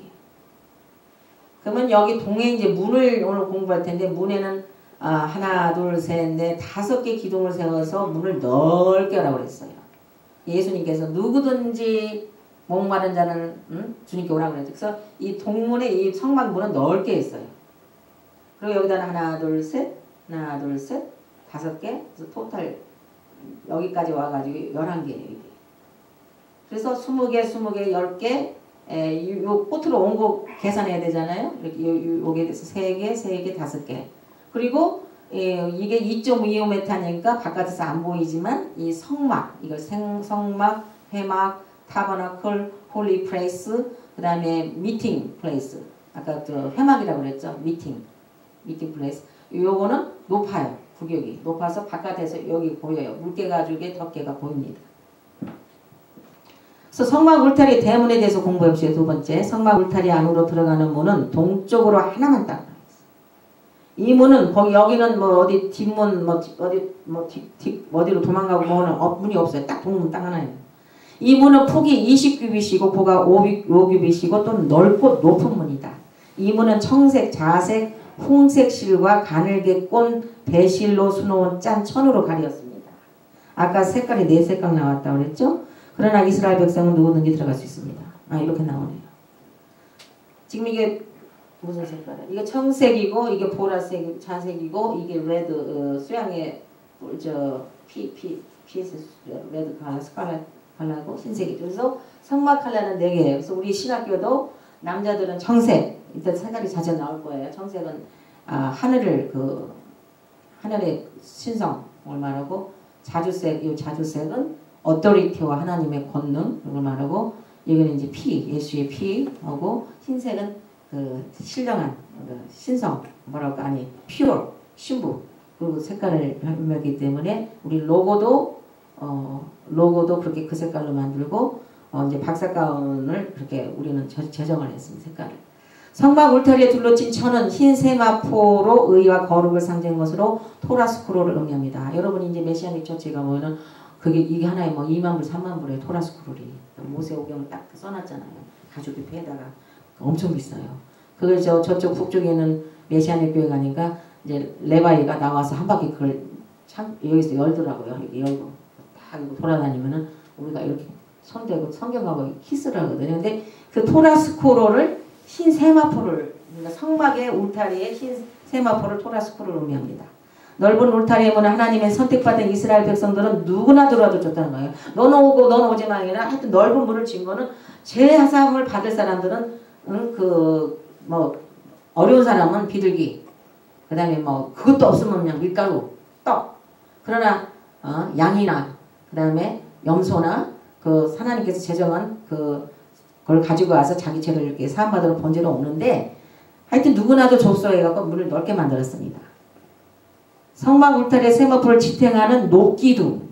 그러면 여기 동에 이제 문을 오늘 공부할 텐데 문에는 하나, 둘, 셋, 넷, 5개 기둥을 세워서 문을 넓게 하라고 그랬어요. 예수님께서 누구든지 목마른 자는 주님께 오라고 그랬죠. 그래서 이 동문의 이 성막문은 넓게 했어요. 그리고 여기다 하나 둘 셋, 하나 둘 셋, 5개. 그래서 토탈 여기까지 와가지고 11개예요. 이게. 그래서 20개, 20개, 10개. 요 끝으로 온 거 계산해야 되잖아요. 이렇게 요게 돼서 3개, 3개, 5개. 그리고 이게 2.25m니까 바깥에서 안 보이지만 이 성막, 이걸 성막, 회막, 타버나클, 홀리 플레이스, 그 다음에 미팅 플레이스. 아까 저 회막이라고 그랬죠. 미팅 플레이스. 요거는 높아요. 구격이 높아서 바깥에서 여기 보여요. 물개 가죽의 덮개가 보입니다. 그래서 성막 울타리 대문에 대해서 공부해보시죠. 두 번째, 성막 울타리 안으로 들어가는 문은 동쪽으로 하나만 딱 나와 있어요. 이 문은 거기 여기는 뭐 어디 뒷문 어디로 도망가고 뭐는 문이 없어요. 딱 동문 딱 하나예요. 이 문은 폭이 20규빗이고 고가 5규빗이고 또는 넓고 높은 문이다. 이 문은 청색, 자색, 홍색 실과 가늘게 꼰 배실로 수놓은 짠 천으로 가리었습니다. 아까 색깔이 4색깔 나왔다고 그랬죠? 그러나 이스라엘 백성은 누구든지 들어갈 수 있습니다. 이렇게 나오네요. 지금 이게 무슨 색깔이야? 이게 청색이고 이게 보라색, 자색이고 이게 레드 수양의 피에스 레드 컬러고 흰색이죠. 그래서 성막 컬러는 4개예요. 그래서 우리 신학교도 남자들은 청색, 일단 색깔이 자주 나올 거예요. 청색은 하늘의 신성을 말하고 이 자주색은 어토리티와 하나님의 권능 이걸 말하고 이거는 이제 예수의 피하고 흰색은 그 신령한 신성 pure 신부 그리고 색깔을 변하기 때문에 우리 로고도 그렇게 그 색깔로 만들고 이제 박사가운을 그렇게 우리는 제정을 했습니다. 색깔을. 성막 울타리에 둘러친 천은 흰 세마포로 의와 거룩을 상징한 것으로 토라 스크롤을 의미합니다. 여러분이 이제 메시아닉 처치에 가보면은 이게 하나에 뭐 2만 불, 3만 불에 토라 스크롤이 모세오경을 딱 써놨잖아요. 가죽이 배에다가 엄청 비싸요. 그걸 저쪽 북쪽에 있는 메시아닉 교회 가니까 이제 레바이가 나와서 한 바퀴 그걸 여기서 열더라고요. 이렇게 열고 딱 돌아다니면은 우리가 이렇게 손대고 성경하고 키스를 하거든요. 근데 그 토라 스크롤을 흰 세마포를 그러니까 성막의 울타리에 흰 세마포를 토라 스크롤을 의미합니다. 넓은 울타리에 문은 하나님의 선택받은 이스라엘 백성들은 누구나 들어와도 좋다는 거예요. 너는 오고 너는 오지만 아니라 하여튼 넓은 문을 진 거는 제사함을 받을 사람들은 어려운 사람은 비둘기 그 다음에 뭐 그것도 없으면 그냥 밀가루 떡 그러나 양이나 그 다음에 염소나 그 하나님께서 제정한 그걸 가지고 와서 자기 죄를 이렇게 사함받으러 번제로 없는데 하여튼 누구나도 접수해갖고 문을 넓게 만들었습니다. 성막 울타리에 세마포를 지탱하는 녹기둥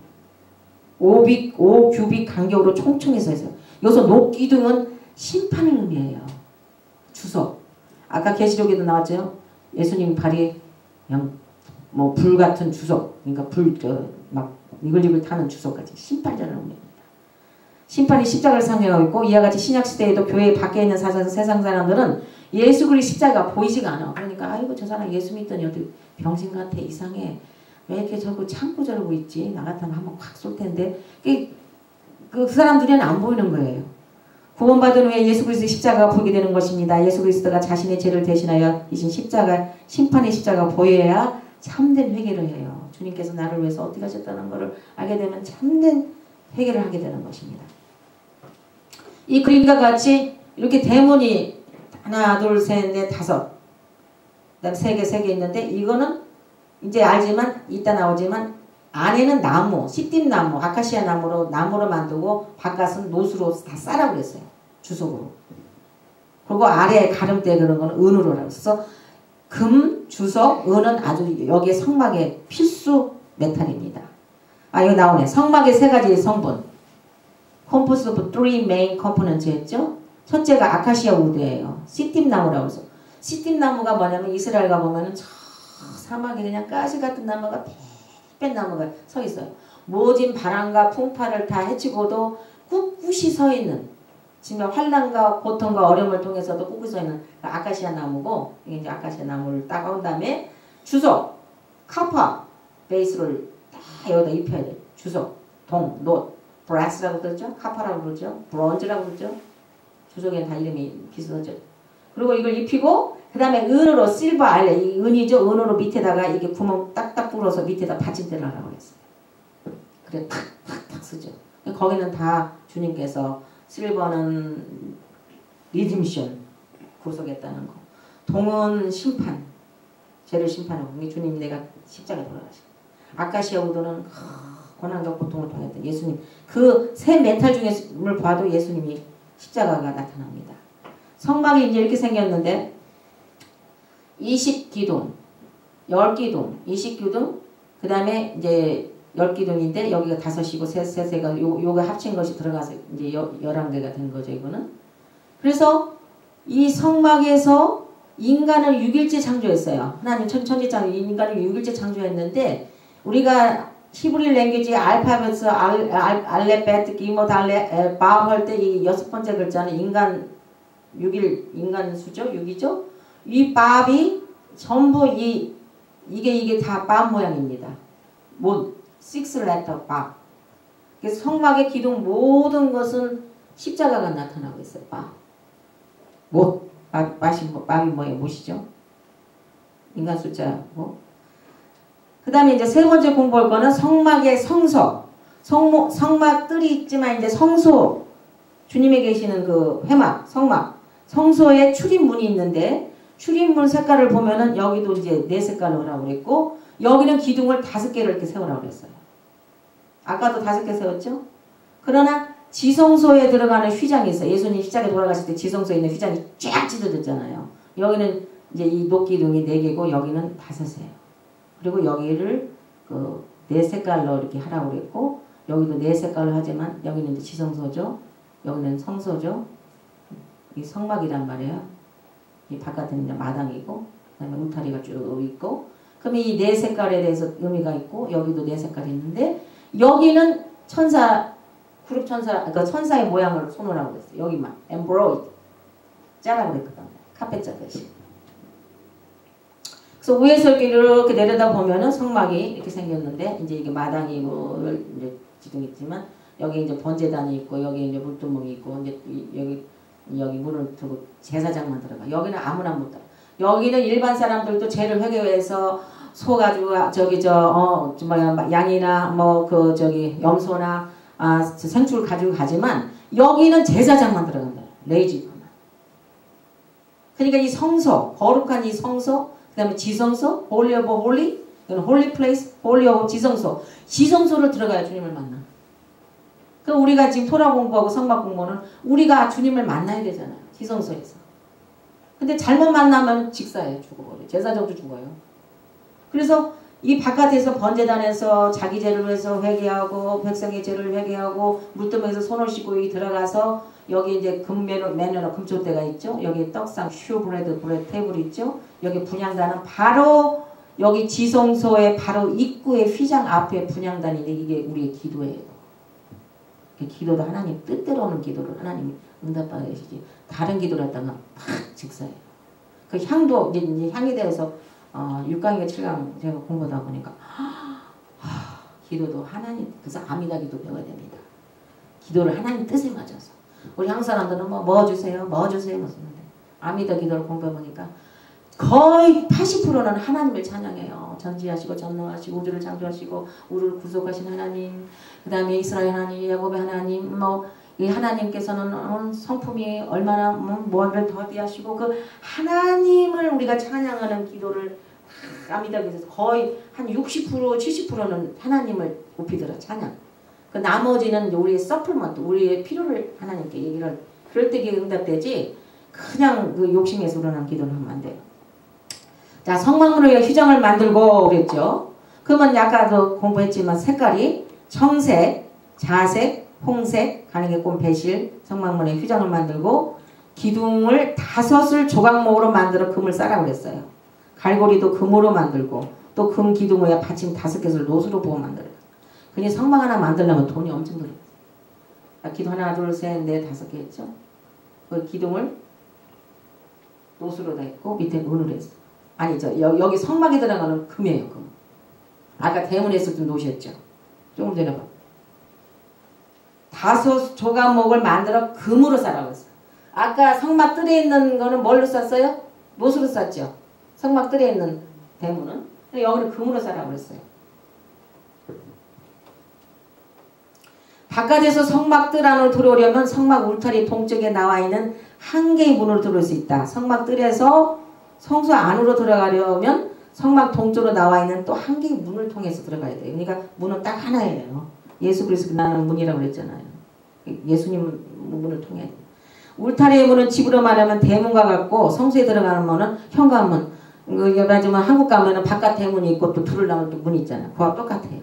5규빗 간격으로 총총히 서 있어요. 여기서 녹기둥은 심판을 의미해요. 주석. 아까 계시록에도 나왔죠. 예수님 발이 그냥 뭐 불 같은 주석. 그러니까 막 이글이글 타는 주석까지 심판자를 의미합니다. 심판이 십자가를 상징하고 있고 이와 같이 신약시대에도 교회 밖에 있는 세상 사람들은 예수 그리스도 십자가 보이지가 않아. 그러니까 아이고 저 사람 예수 믿더니 어디 병신 같아 이상해. 왜 이렇게 저거 참고 저러고 있지. 나 같으면 한번 확 쏠 텐데. 그 사람들은 안 보이는 거예요. 구원받은 후에 예수 그리스도의 십자가가 보이게 되는 것입니다. 예수 그리스도가 자신의 죄를 대신하여 이신 십자가 심판의 십자가가 보여야 참된 회개를 해요. 주님께서 나를 위해서 어떻게 하셨다는 것을 알게 되면 참된 회개를 하게 되는 것입니다. 이 그림과 같이 이렇게 대문이 하나, 둘, 셋, 넷, 다섯 그다음 세 개 있는데 이거는 이제 알지만 이따 나오지만 안에는 나무, 시띠나무, 아카시아 나무로 만들고 바깥은 노수로 다 싸라고 그랬어요. 주석으로. 그리고 아래 가름대 그런 거는 은으로라고 해서 금, 주석, 은은 아주 여기에 성막의 필수 메탈입니다. 이거 나오네. 성막의 3가지 성분. Composed of 3 main components 했죠. 첫째가 아카시아 우드예요. 시띠나무라고 해서. 시띠나무가 뭐냐면 이스라엘 가보면은 저 사막에 그냥 가시 같은 나무가 뺀 나무가 서 있어요. 모진 바람과 풍파를 다 헤치고도 꿋꿋이 서 있는 지금 환난과 고통과 어려움을 통해서도 꿋꿋이 서 있는 아카시아 나무고 이게 이제 아카시아 나무를 따가운 다음에 주석, 카파 베이스를 다 여기다 입혀야 돼요. 주석, 동, 놋, 브라스라고 그러죠. 카파라고 그러죠. 브론즈라고 그러죠. 주석에는 다 이름이 비슷하죠. 그리고 이걸 입히고 그 그 다음에 은으로 실버 알레, 이 은이죠. 은으로 밑에다가 이게 구멍 딱딱 뚫어서 밑에다 받침대를 하라고 그랬어요. 그래 탁탁탁 쓰죠. 거기는 다 주님께서 실버는 리듬션 구속했다는 거. 동은 심판, 죄를 심판하고 이게 주님 내가 십자가에 돌아가시고 아카시아 우도는 고난과 고통을 통했던 예수님 그 세 메탈 중에를 봐도 예수님이 십자가가 나타납니다. 성막이 이제 이렇게 생겼는데 20기둥, 10기둥, 20기둥 그 다음에 이제 10기둥인데 여기가 5이고 세가 요거 합친 것이 들어가서 이제 11개가 된 거죠 이거는. 그래서 이 성막에서 인간을 6일째 창조했어요. 하나님 천지창조 인간을 6일째 창조했는데 우리가 히브리 랭귀지 알파벳 알레벳 기모 달레 밥 할 때 이 6번째 글자는 인간 6일 인간 수죠 6이죠. 이 밥이 전부 이게 다 밥 모양입니다. 뭐 6레터 밥. 그래서 성막의 기둥 모든 것은 십자가가 나타나고 있어요. 밥. 못 밥이 뭐예요? 못이죠. 인간 숫자 뭐. 그 다음에 이제 세 번째 공부할 거는 성막의 성소. 성막 뜰이 있지만 이제 성소. 주님이 계시는 그 회막, 성막. 성소에 출입문이 있는데 출입문 색깔을 보면은 여기도 이제 4색깔로 하라고 그랬고 여기는 기둥을 5개를 이렇게 세우라고 그랬어요. 아까도 5개 세웠죠? 그러나 지성소에 들어가는 휘장이 있어요. 예수님 십자가에 돌아가실 때 지성소에 있는 휘장이 쫙 찢어졌잖아요. 여기는 이제 이 녹기둥이 4개고 여기는 5이에요. 그리고 여기를 그 4색깔로 이렇게 하라고 그랬고 여기도 4색깔로 하지만 여기는 이제 지성소죠. 여기는 성소죠. 이 성막이란 말이에요. 이 바깥에는 이제 마당이고 그다음에 울타리가 쭉 있고 그럼 이 4색깔에 대해서 의미가 있고 여기도 4색깔이 있는데 여기는 천사 그룹 천사 그러니까 천사의 모양을 손으라고 그랬어요. 여기만 엠브로이드 짜라고 그랬거든. 카페 짜듯이. 그래서 위에서 이렇게 내려다 보면은 성막이 이렇게 생겼는데 이제 이게 마당이고 이제 지금 있지만 여기 이제 번제단이 있고 여기 이제 물두멍이 있고 이제 여기 문을 두고 제사장만 들어가. 여기는 아무나 못 들어가. 여기는 일반 사람들도 죄를 회개해서 소 가지고 양이나 뭐 그 염소나 생출 가지고 가지만 여기는 제사장만 들어간다. 레이지만. 그러니까 이 성소, 거룩한 이 성소, 그다음에 지성소, 홀리 오브 홀리, 홀리 플레이스, 홀리 오브 지성소. 지성소를 들어가야 주님을 만나. 그럼 우리가 지금 토라 공부하고 성막 공부는 우리가 주님을 만나야 되잖아요. 지성소에서. 근데 잘못 만나면 직사예요. 죽어버려요. 제사장도 죽어요. 그래서 이 바깥에서 번제단에서 자기 죄를 위해서 회개하고 백성의 죄를 회개하고 물두멍에서 손을 씻고 여기 들어가서 여기 이제 매너로 금쪽대가 있죠. 여기 떡상 슈브레드 브레드 테이블 있죠. 여기 분향단은 바로 여기 지성소의 바로 입구의 휘장 앞에 분향단인데 이게 우리의 기도예요. 기도도 하나님 뜻대로 오는 기도를 하나님이 응답하게 계시지 다른 기도를 했다가 막 직사예요. 그 향도 이제 향에 대해서 6강과 7강 제가 공부하다 보니까 기도도 하나님 그래서 아미다 기도 배워야 됩니다. 기도를 하나님 뜻에 맞춰서 우리 한국 사람들은 뭐 주세요 뭐 주세요 뭐 쓰는데 아미다 기도를 공부해보니까 거의 80%는 하나님을 찬양해요. 전지하시고 전능하시고 우주를 창조하시고 우리를 구속하신 하나님 그 다음에 이스라엘 하나님 야곱의 하나님 이 하나님께서는 성품이 얼마나 뭐를 더디하시고 그 하나님을 우리가 찬양하는 기도를 아미다기에서 거의 한 60% 70%는 하나님을 높이더라 찬양. 그 나머지는 우리의 서플먼트 우리의 필요를 하나님께 얘기를 그럴 때 응답되지 그냥 그 욕심에서 우러난 기도는 하면 안 돼요. 자 성막문을 위해 휘장을 만들고 그랬죠. 그러면 아까도 공부했지만 색깔이 청색, 자색, 홍색, 가능의 꽃 배실 성막문에 휘장을 만들고 기둥을 5을 조각목으로 만들어 금을 싸라고 그랬어요. 갈고리도 금으로 만들고 또 금 기둥 위에 받침 5개를 노수로 부어 만들어요. 그냥 성막 하나 만들려면 돈이 엄청 들어요. 기둥 하나 둘 셋 넷 5개 했죠. 그 기둥을 노수로 다 했고 밑에 은으로 했어. 아니죠. 여기 성막에 들어가는 금이에요. 금. 아까 대문에 있을 때 노셨죠. 조금 전에 봐. 5 조각목을 만들어 금으로 싸라고 했어요. 아까 성막 뜰에 있는 거는 뭘로 쌌어요? 노수로 쌌죠. 성막 뜰에 있는 대문은. 여기는 금으로 싸라고 그랬어요. 바깥에서 성막 뜰 안으로 들어오려면 성막 울타리 동쪽에 나와 있는 한 개의 문으로 들어올 수 있다. 성막 뜰에서 성소 안으로 들어가려면 성막 동쪽으로 나와 있는 또 한 개의 문을 통해서 들어가야 돼요. 그러니까 문은 딱 하나예요. 예수 그리스도 나는 문이라고 그랬잖아요. 예수님 문을 통해야 돼요. 울타리의 문은 집으로 말하면 대문과 같고 성소에 들어가는 문은 현관문. 말하자면 한국 가면은 바깥 대문이 있고 또 둘을 나오는 또 문이 있잖아요. 그와 똑같아요.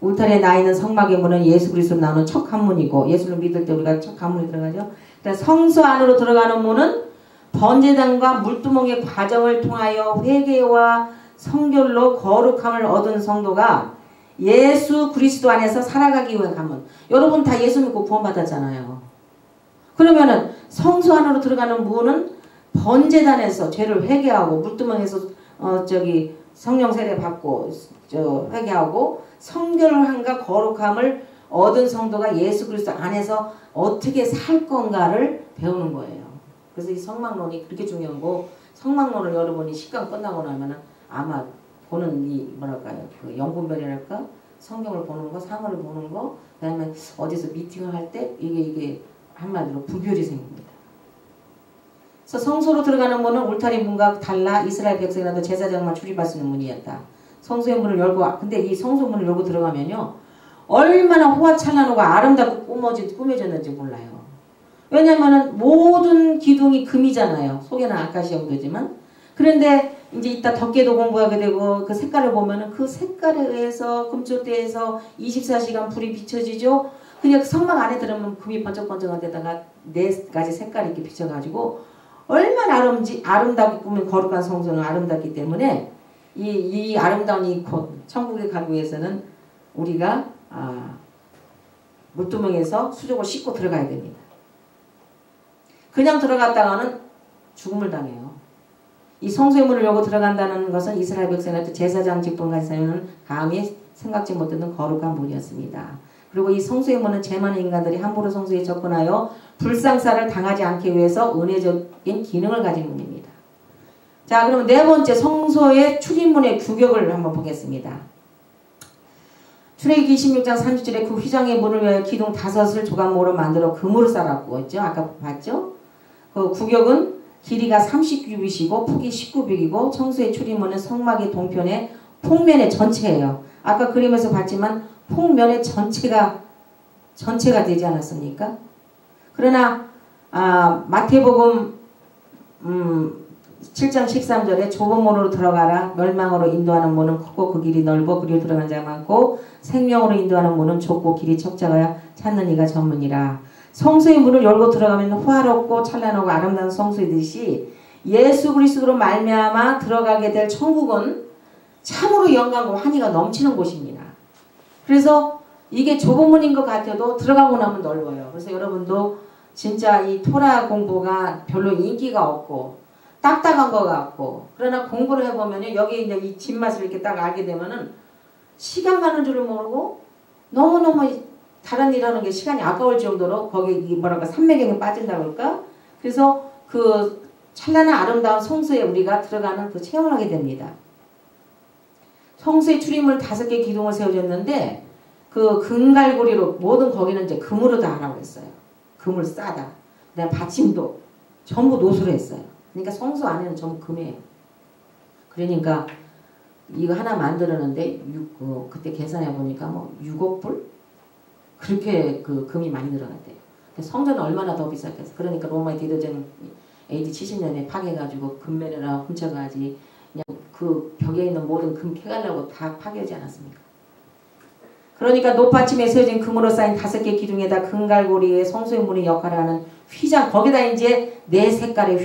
울타리에 나 있는 성막의 문은 예수 그리스도 나오는 첫 관문이고 예수를 믿을 때 우리가 첫 관문에 들어가죠. 그러니까 성소 안으로 들어가는 문은 번제단과 물두멍의 과정을 통하여 회개와 성결로 거룩함을 얻은 성도가 예수 그리스도 안에서 살아가기 위한 관문. 여러분 다 예수 믿고 구원받았잖아요. 그러면은 성소 안으로 들어가는 문은 번제단에서 죄를 회개하고 물두멍에서 성령 세례 받고 회개하고 성결함과 거룩함을 얻은 성도가 예수 그리스도 안에서 어떻게 살 건가를 배우는 거예요. 그래서 이 성막론이 그렇게 중요한 거. 성막론을 여러분이 식강 끝나고 나면은 아마 보는 이 뭐랄까요, 그 영분별이랄까, 성경을 보는 거, 상어를 보는 거, 그다음에 어디서 미팅을 할 때 이게 한마디로 분별이 생깁니다. 그래서 성소로 들어가는 문은 울타리 문과 달라 이스라엘 백성이라도 제사장만 출입할 수 있는 문이었다. 성소의 문을 열고, 근데 이 성소 문을 열고 들어가면요, 얼마나 호화찬란하고 아름답고 꾸며졌는지 몰라요. 왜냐면은 모든 기둥이 금이잖아요. 속에는 아카시아우드지만. 그런데 이제 이따 덮개도 공부하게 되고 그 색깔을 보면은 그 색깔에 의해서 금쪽대에서 24시간 불이 비춰지죠. 그냥 성막 안에 들어오면 금이 번쩍번쩍한 데다가 4가지 색깔이 이렇게 비춰가지고 얼마나 아름답게 꾸민 거룩한 성소는 아름답기 때문에 이 아름다운 이 곳 천국에 가기 위해서는 우리가 물두멍에서 수족을 씻고 들어가야 됩니다. 그냥 들어갔다가는 죽음을 당해요. 이 성소의 문을 열고 들어간다는 것은 이스라엘 백성한테 제사장 직분까지 사용하는 감히 생각지 못했던 거룩한 문이었습니다. 그리고 이 성소의 문은 죄 많은 인간들이 함부로 성소에 접근하여 불상사를 당하지 않기 위해서 은혜적인 기능을 가진 문입니다. 자, 그러면 네 번째 성소의 출입문의 규격을 한번 보겠습니다. 출애굽기 26장 30절에 그 휘장의 문을 위하여 기둥 5을 조각목으로 만들어 금으로 쌓았고 했죠. 아까 봤죠? 그 규격은 길이가 30규빗이고 폭이 19규빗이고 성소의 출입문은 성막의 동편의 폭면의 전체예요. 아까 그림에서 봤지만 폭면의 전체가 되지 않았습니까? 그러나 마태복음 7장 13절에 좁은 문으로 들어가라. 멸망으로 인도하는 문은 크고 그 길이 넓어 그리로 들어가는 자가 많고 생명으로 인도하는 문은 좁고 길이 척작하여 찾는 이가 전문이라. 성소의 문을 열고 들어가면 화롭고 찬란하고 아름다운 성소이듯이 예수 그리스도로 말미암아 들어가게 될 천국은 참으로 영광과 환희가 넘치는 곳입니다. 그래서 이게 좁은 문인 것 같아도 들어가고 나면 넓어요. 그래서 여러분도 진짜 이 토라 공부가 별로 인기가 없고 딱딱한 것 같고, 그러나 공부를 해보면요, 여기 이제 이 뒷맛을 이렇게 딱 알게 되면은 시간 가는 줄을 모르고 너무너무 다른 일 하는 게 시간이 아까울 정도로 거기 뭐랄까 삼매경에 빠진다고 할까? 그래서 그 찬란한 아름다운 성소에 우리가 들어가는 그 체험을 하게 됩니다. 성소의 출입문 5개 기둥을 세워졌는데 그 금갈고리로 모든 거기는 이제 금으로 다 하라고 했어요. 금을 싸다. 그다음에 받침도 전부 노수로 했어요. 그러니까 성소 안에는 전부 금이에요. 그러니까 이거 하나 만들었는데 그때 계산해 보니까 뭐 6억 불? 그렇게 그 금이 많이 들어갔대요. 성전은 얼마나 더 비쌌겠어. 그러니까 로마의 디도전 AD 70년에 파괴해가지고 금매를 훔쳐가지 그냥 그 벽에 있는 모든 금 캐가려고 다 파괴하지 않았습니까? 그러니까 높아침에 세워진 금으로 쌓인 5개 기둥에다 금갈고리에 성소의 문의 역할을 하는 휘장, 거기다 이제 4색깔의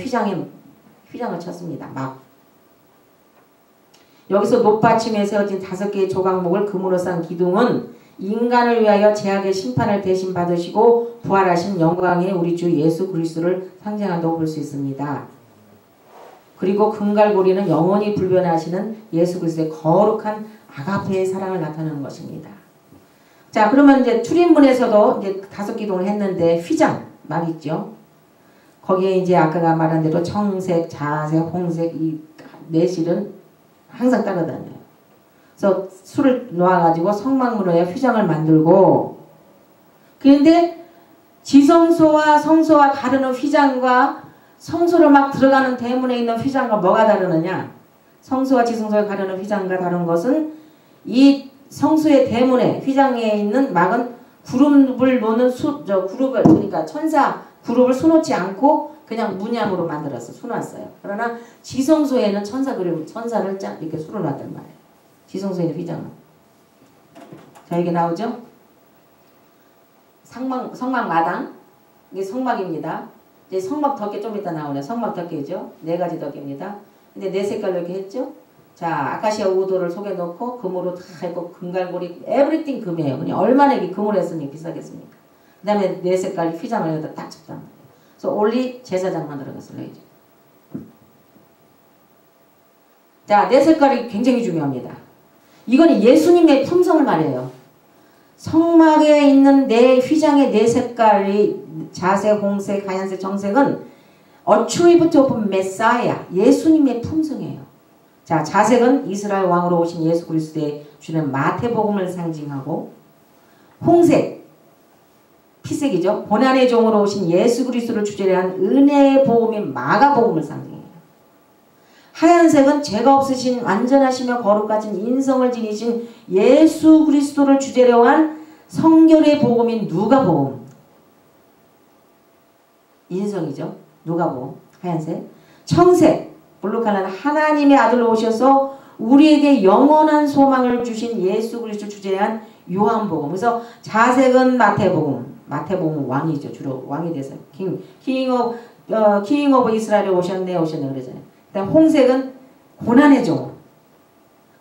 휘장을 쳤습니다. 막 여기서 높아침에 세워진 5개의 조각목을 금으로 쌓은 기둥은 인간을 위하여 죄악의 심판을 대신 받으시고 부활하신 영광의 우리 주 예수 그리스도를 상징한다고 볼 수 있습니다. 그리고 금갈고리는 영원히 불변하시는 예수 그리스도의 거룩한 아가페의 사랑을 나타내는 것입니다. 자, 그러면 이제 출입문에서도 이제 5기둥을 했는데 휘장 말이죠. 거기에 이제 아까가 말한 대로 청색, 자색, 홍색 이 내실은 항상 따라다녀요. 그래서 술을 놓아가지고 성막문에 휘장을 만들고, 그런데 지성소와 성소와 가르는 휘장과 성소로 막 들어가는 대문에 있는 휘장과 뭐가 다르느냐? 성소와 지성소에 가르는 휘장과 다른 것은 이 성소의 대문에 휘장에 있는 막은 그룹을 놓는 그룹을, 그러니까 천사 그룹을 수놓지 않고 그냥 문양으로 만들어서 수놨어요. 그러나 지성소에는 천사를 쫙 이렇게 수놓았단 말이에요. 지성소에는 휘장은. 자, 이게 나오죠? 성막 마당. 이게 성막입니다. 이제 성막 덮개 좀 이따 나오네. 성막 덮개죠. 4가지 덮개입니다. 근데 4색깔로 이렇게 했죠? 자, 아카시아 우도를 속에 넣고 금으로 다 했고 금갈고리 에브리띵 금이에요. 그냥 얼마나 이게 금으로 했으니 비싸겠습니까? 그 다음에 4색깔 휘장을 여기다 딱 쳤단 말이에요. 그래서 올리 제사장만 들어갔어요. 이제. 자, 4색깔이 굉장히 중요합니다. 이거는 예수님의 품성을 말해요. 성막에 있는 휘장의 4색깔이 자색, 홍색, 하얀색, 정색은 attribute of Messiah, 예수님의 품성이에요. 자, 자색은 이스라엘 왕으로 오신 예수 그리스도의 주는 마태복음을 상징하고, 홍색, 피색이죠. 고난의 종으로 오신 예수 그리스도를 주제로 한 은혜의 복음인 마가복음을 상징해요. 하얀색은 죄가 없으신 완전하시며 거룩하신 인성을 지니신 예수 그리스도를 주제로 한 성결의 복음인 누가복음. 인성이죠. 누가복음. 하얀색. 청색. 블루칼라는 하나님의 아들로 오셔서 우리에게 영원한 소망을 주신 예수 그리스도 주제로 한 요한복음. 그래서 자색은 마태복음. 마태복음은 왕이죠. 주로 왕이 돼서. king of 이스라엘에 오셨네 그러잖아요. 그다음 홍색은 고난의 종.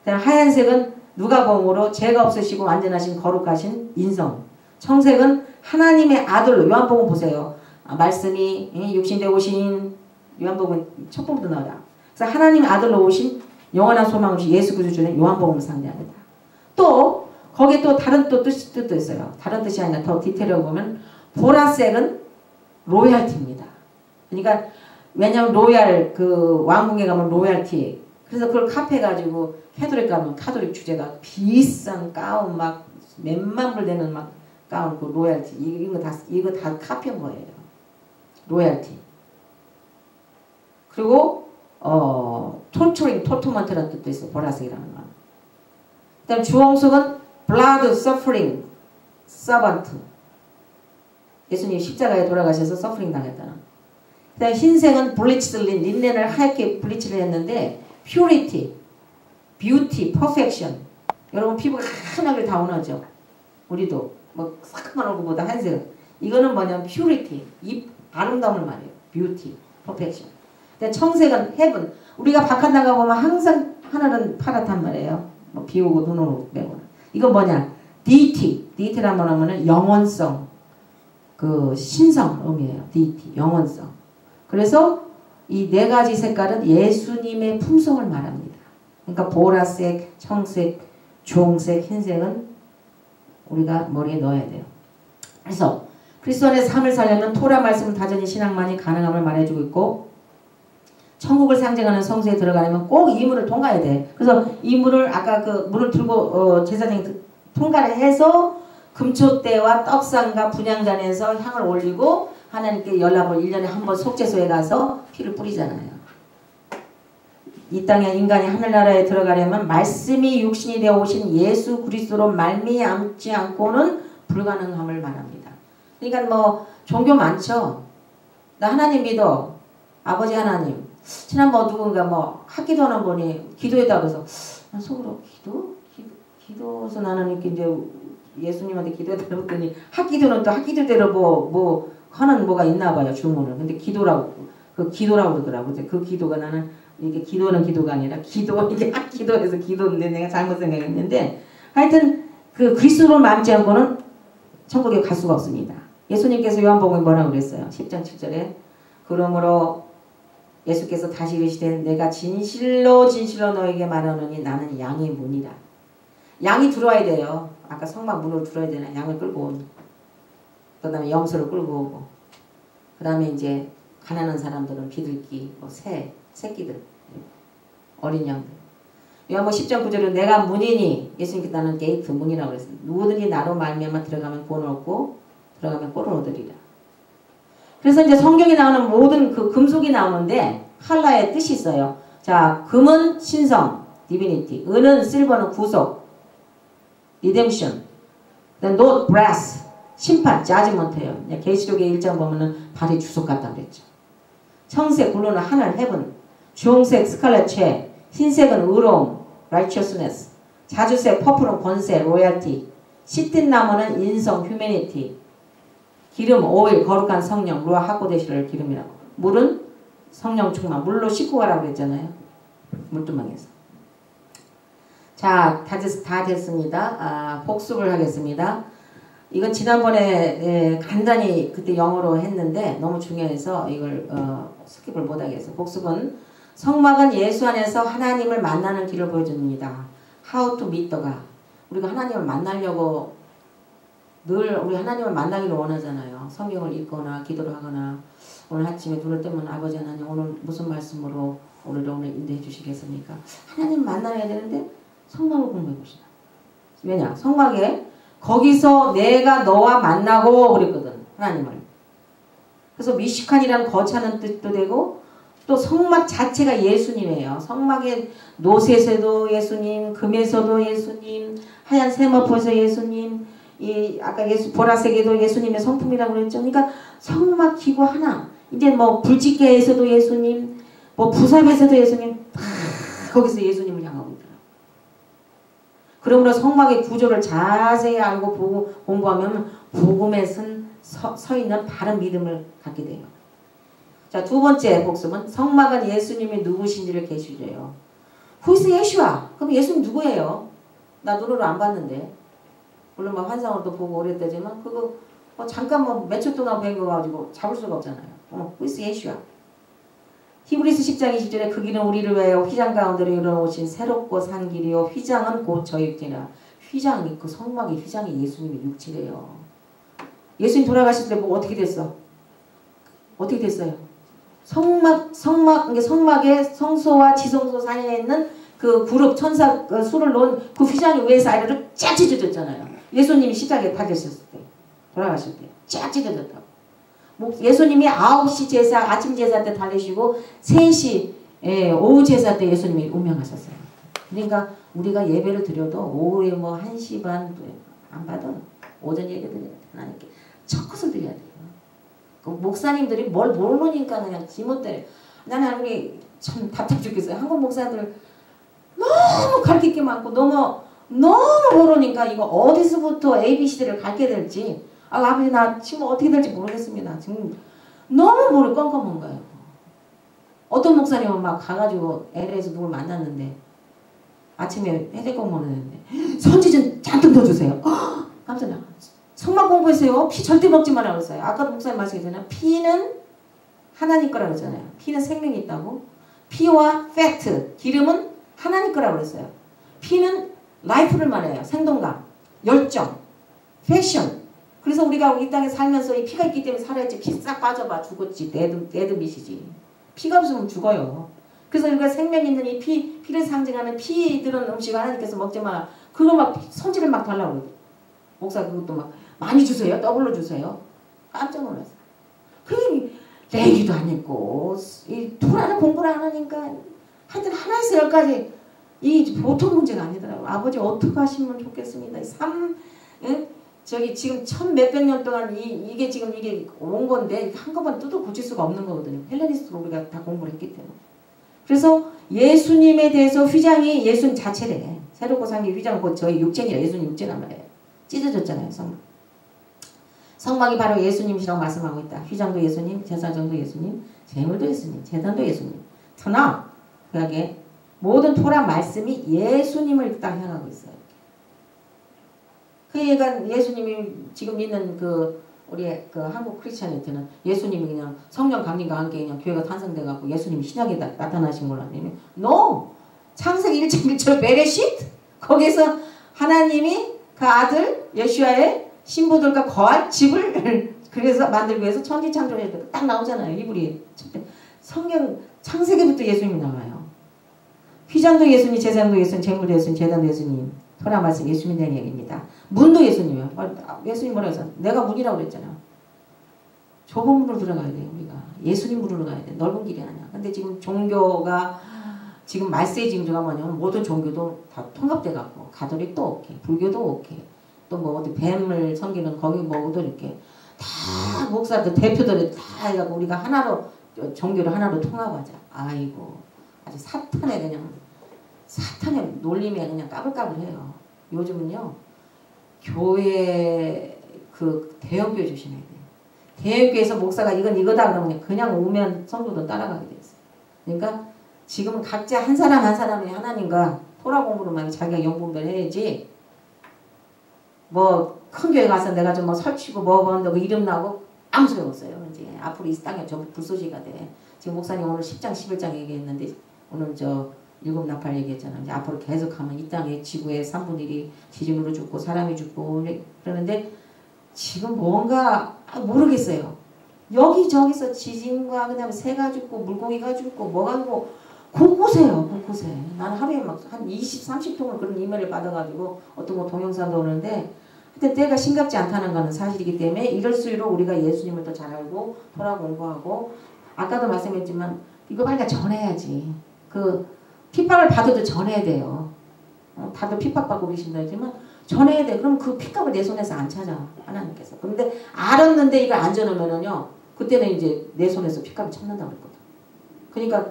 그다음 하얀색은 누가복음으로 죄가 없으시고 완전하신 거룩하신 인성. 청색은 하나님의 아들로. 요한복음 보세요. 말씀이 육신되어 오신 요한복음 첫 번부터 나오죠. 그래서 하나님의 아들로 오신 영원한 소망을 주신 예수 그리스도 주는 요한복음을 상징합니다. 또 거기에 또 다른 또 뜻도 있어요. 다른 뜻이 아니라 더 디테일하게 보면 보라색은 로얄티입니다. 그러니까 왜냐면 로얄 그 왕궁에 가면 로얄티. 그래서 그걸 카페해가지고 캐톨릭 가면 카톨릭 주제가 비싼 가운 막 몇만 불 되는 막 가운 그 로얄티. 이거 다 카페한 거예요. 로얄티. 그리고 토트먼트라는 뜻도 있어. 보라색이라는 거. 그다음 주홍색은 blood suffering servant. 예수님이 십자가에 돌아가셔서 서프링 당했다는. 그다음 흰색은 블리치드 린넨을 하얗게 블리치를 했는데 purity, beauty, perfection. 여러분 피부가 환하게 다 원하죠. 우리도 뭐 싹만 얼굴보다 한색은. 이거는 뭐냐면 purity, 이 아름다움을 말해요. beauty, perfection. 근데 청색은 heaven. 우리가 바깥 나가 보면 항상 하늘은 파랗단 말이에요. 뭐 비 오고 눈 오고 빼고는. 이건 뭐냐? deity. deity란 뭐냐면은 영원성. 그 신성 의미예요. deity, 영원성. 그래서 이 4가지 색깔은 예수님의 품성을 말합니다. 그러니까 보라색, 청색, 주홍색, 흰색은 우리가 머리에 넣어야 돼요. 그래서 그리스도 안에서 삶을 살려면 토라 말씀 다전히 신앙만이 가능함을 말해주고 있고, 천국을 상징하는 성소에 들어가려면 꼭 이 문을 통과해야 돼. 그래서 이 문을 아까 그 문을 들고 제사장이 통과를 해서 금초대와 떡상과 분향단에서 향을 올리고 하나님께 연락을 1년에 한 번 속죄소에 가서 피를 뿌리잖아요. 이 땅에 인간이 하늘나라에 들어가려면 말씀이 육신이 되어 오신 예수 그리스도로 말미암지 않고는 불가능함을 말합니다. 그러니까 뭐 종교 많죠. 나 하나님 믿어. 아버지 하나님. 지난번 누군가 뭐 학기도하는 분이 기도했다고 해서 속으로 기도해서 나는 이렇게 이제 예수님한테 기도했다고 했더니 학기도는 또 학기도대로 뭐 하는 뭐가 있나 봐요. 주문을. 근데 기도라고 그러더라고. 그 기도가 나는 이게 기도는 기도가 아니라 이게 학기도에서 기도인데 내가 잘못 생각했는데 하여튼 그 그리스도로 마음지 않고는 천국에 갈 수가 없습니다. 예수님께서 요한복음에 뭐라고 그랬어요? 10장 7절에 그러므로 예수께서 다시 이르시되 내가 진실로 너에게 말하노니 나는 양의 문이라. 양이 들어와야 돼요. 아까 성막 문으로 들어야 되나? 양을 끌고 오고 그 다음에 염소를 끌고 오고 그 다음에 이제 가난한 사람들은 비둘기, 뭐 새, 새끼들, 어린 양들. 요한복음 10장 9절은 내가 문이니 예수님께서 나는 게이트 문이라고 그랬어요. 누구든지 나로 말미암아 들어가면 구원을 얻고 들어가면 꼴을 얻으리라. 그래서 이제 성경에 나오는 모든 그 금속이 나오는데 칼라의 뜻이 있어요. 자, 금은 신성, divinity, 은은 실버는 구속, redemption, 노 brass, 심판, judgment예요. 계시록의 1장 보면은 발이 주석 같다 그랬죠. 청색, 블루는 하늘, heaven, 주홍색, 스칼렛, 죄, 흰색은 의로움, righteousness, 자주색, 퍼플은 권세, royalty, 시든 나무는 인성, humanity, 기름, 오일, 거룩한 성령, 루아 하코데시를 기름이라고. 물은 성령 충만, 물로 씻고 가라고 그랬잖아요. 물두멍에서. 자, 다 됐습니다. 복습을 하겠습니다. 이건 지난번에 간단히 그때 영어로 했는데 너무 중요해서 이걸 스킵을 못하겠어요. 복습은 성막은 예수 안에서 하나님을 만나는 길을 보여줍니다. How to meet the God. 우리가 하나님을 만나려고 늘 우리 하나님을 만나기를 원하잖아요. 성경을 읽거나 기도를 하거나 오늘 아침에 눈을 뜨면 아버지 하나님 오늘 무슨 말씀으로 오늘 인도해 주시겠습니까? 하나님 만나야 되는데 성막을 공부해 보시나. 왜냐? 성막에 거기서 내가 너와 만나고 그랬거든. 하나님을. 그래서 미시칸이라는 거차는 뜻도 되고 또 성막 자체가 예수님이에요. 성막의 노새에서도 예수님, 금에서도 예수님, 하얀 세마포에서 예수님, 이 아까 보라색에도 예수님의 성품이라고 그랬죠. 그러니까 성막 기구 하나. 이제 뭐 불집게에서도 예수님, 뭐 부삽에서도 예수님, 다 거기서 예수님을 향하고 있더라고요. 그러므로 성막의 구조를 자세히 알고 보고 공부하면 복음에 서 있는 바른 믿음을 갖게 돼요. 자, 두 번째 복습은 성막은 예수님이 누구신지를 계시래요. Who is Yeshua? 그럼 예수님 누구예요? 나 눈으로 안 봤는데. 물론 막 환상으로도 보고 오랬다지만 그거 잠깐 몇 초 동안 뵌 거 가지고 잡을 수가 없잖아요. Who is Yeshua? 히브리서 10장 20절에 그 길은 우리를 위하여 휘장 가운데로 이루어오신 새롭고 산 길이요 휘장은 곧 저희 육체라. 휘장이 그 성막의 휘장이 예수님의 육체래요. 예수님 돌아가실 때 뭐 어떻게 됐어? 어떻게 됐어요? 성막의 성소와 지성소 사이에 있는 그 그룹 천사 수를 놓은 그 휘장이 위에서 아래로 쫙 찢어졌잖아요. 예수님이 십자가에 달리셨을 때 돌아가실 때 쫙 찢어졌다고. 예수님이 9시 제사 아침 제사 때 달리시고 3시 오후 제사 때 예수님이 운명하셨어요. 그러니까 우리가 예배를 드려도 오후에 뭐 1시 반 안 받아 오전 예배 드려야 돼. 하나님께 첫 것을 드려야 돼요. 그 목사님들이 뭘 모르니까 그냥 지멋대로. 나는 하나님이 참 답답 죽겠어요. 한국 목사들 너무 가르칠 게 많고 너무 모르니까 이거 어디서부터 ABCD를 가르쳐야 될지 아버지 나 지금 어떻게 될지 모르겠습니다. 지금 너무 모르 껌껌한 거예요. 어떤 목사님은 막 가가지고 LA에서 누굴 만났는데 아침에 회색 공부를 했는데 선지 좀 잔뜩 넣어주세요. 깜짝 놀랐어요. 성막 공부했어요. 피 절대 먹지 말라고 그랬어요. 아까도 목사님 말씀하셨잖아요. 피는 하나님 거라고 그랬잖아요. 피는 생명이 있다고. 피와 팩트, 기름은 하나님 거라고 그랬어요. 피는 라이프를 말해요. 생동감, 열정, 패션. 그래서 우리가 이 땅에 살면서 이 피가 있기 때문에 살아야지. 피 싹 빠져봐 죽었지. 데드밋이지. 피가 없으면 죽어요. 그래서 우리가 생명 있는 이 피를 상징하는 피 들은 음식 하나님께서 먹지 마. 그거 막 손질을 막 달라고 그러고. 목사 그것도 막 많이 주세요. 더블로 주세요. 깜짝 놀랐어요. 그 내기도 안 했고 이 토라는 공부를 안 하니까 하여튼 하나에서 10까지 이 보통 문제가 아니더라고요. 아버지 어떻게 하시면 좋겠습니다. 저기 지금 1000몇백 년 동안 이게 지금 이게 온 건데 한꺼번에 뜯어 고칠 수가 없는 거거든요. 헬레니스트로 우리가 다 공부를 했기 때문에. 그래서 예수님에 대해서 휘장이 예수님 자체래. 새롭고 산게 휘장은 곧 저희 육체니라. 예수님 육체란 말이에요. 찢어졌잖아요. 성막이 바로 예수님이라고 말씀하고 있다. 휘장도 예수님, 제사장도 예수님, 제물도 예수님, 제단도 예수님. 그러나 그게 모든 토라 말씀이 예수님을 딱 향하고 있어요. 그러니까 예수님이 지금 있는 우리 한국 크리스천한테는 예수님이 그냥 성령 강림과 함께 그냥 교회가 탄생돼갖고 예수님이 신약에 나타나신 걸로 아니면 NO! 창세기 1장 1절 베레쉿 거기서 하나님이 그 아들 예수와의 신부들과 거할 집을 그래서 만들기 위해서 천지창조에 딱 나오잖아요. 이불이. 성경 창세기부터 예수님이 나와요. 휘장도 예수님, 제사장도 예수님, 제물도 예수님, 제단도 예수님. 토라 말씀 예수님 된 얘기입니다. 문도 예수님이에요. 예수님 뭐라고 했어? 내가 문이라고 그랬잖아. 좁은 문으로 들어가야 돼요. 우리가. 예수님 문으로 가야 돼. 넓은 길이 아니야. 근데 지금 종교가 지금 말세지 종교가 뭐냐면 모든 종교도 다 통합돼 갖고 가톨릭도 오케이, 불교도 오케이, 또 뭐 어디 뱀을 섬기는 거기 뭐도 이렇게 다 목사들 대표들이 다 해갖고 우리가 하나로 종교를 하나로 통합하자. 아이고 아주 사탄의 놀림에 그냥 까불까불해요. 요즘은요 교회 그 대형교회 조심해야 돼. 대형교회에서 목사가 이건 이거다 그러면 그냥 오면 성도도 따라가게 돼 있어요. 그러니까 지금은 각자 한 사람 한 사람이 하나님과 토라 공부로만 자기가 영분별 해야지 뭐 큰 교회 가서 내가 좀 뭐 설치고 뭐 한다고 이름 나고 아무 소용 없어요. 이제 앞으로 이 땅에 전부 불쏘시가 돼. 지금 목사님 오늘 10장 11장 얘기했는데 오늘 저 일곱 나팔 얘기했잖아요. 이제 앞으로 계속하면 이 땅에 지구의 3분의 1이 지진으로 죽고 사람이 죽고 그러는데 지금 뭔가 모르겠어요. 여기저기서 지진과 그다음에 새가 죽고 물고기가 죽고 뭐가 죽고 곳곳에요. 곳곳에. 나는 하루에 막 한 20, 30통을 그런 이메일을 받아가지고 어떤 거 동영상도 오는데 하여튼 때가 심각지 않다는 것은 사실이기 때문에 이럴수록 우리가 예수님을 더 잘 알고 토라 공부하고 아까도 말씀했지만 이거 빨리 전해야지. 그 핍박을 받아도 전해야 돼요. 다들 핍박받고 계신다 했지만 전해야 돼. 그럼 그 핍박을 내 손에서 안 찾아. 하나님께서. 그런데 알았는데 이걸 안 전하면은요. 그때는 이제 내 손에서 핍박을 찾는다고 그랬거든. 그러니까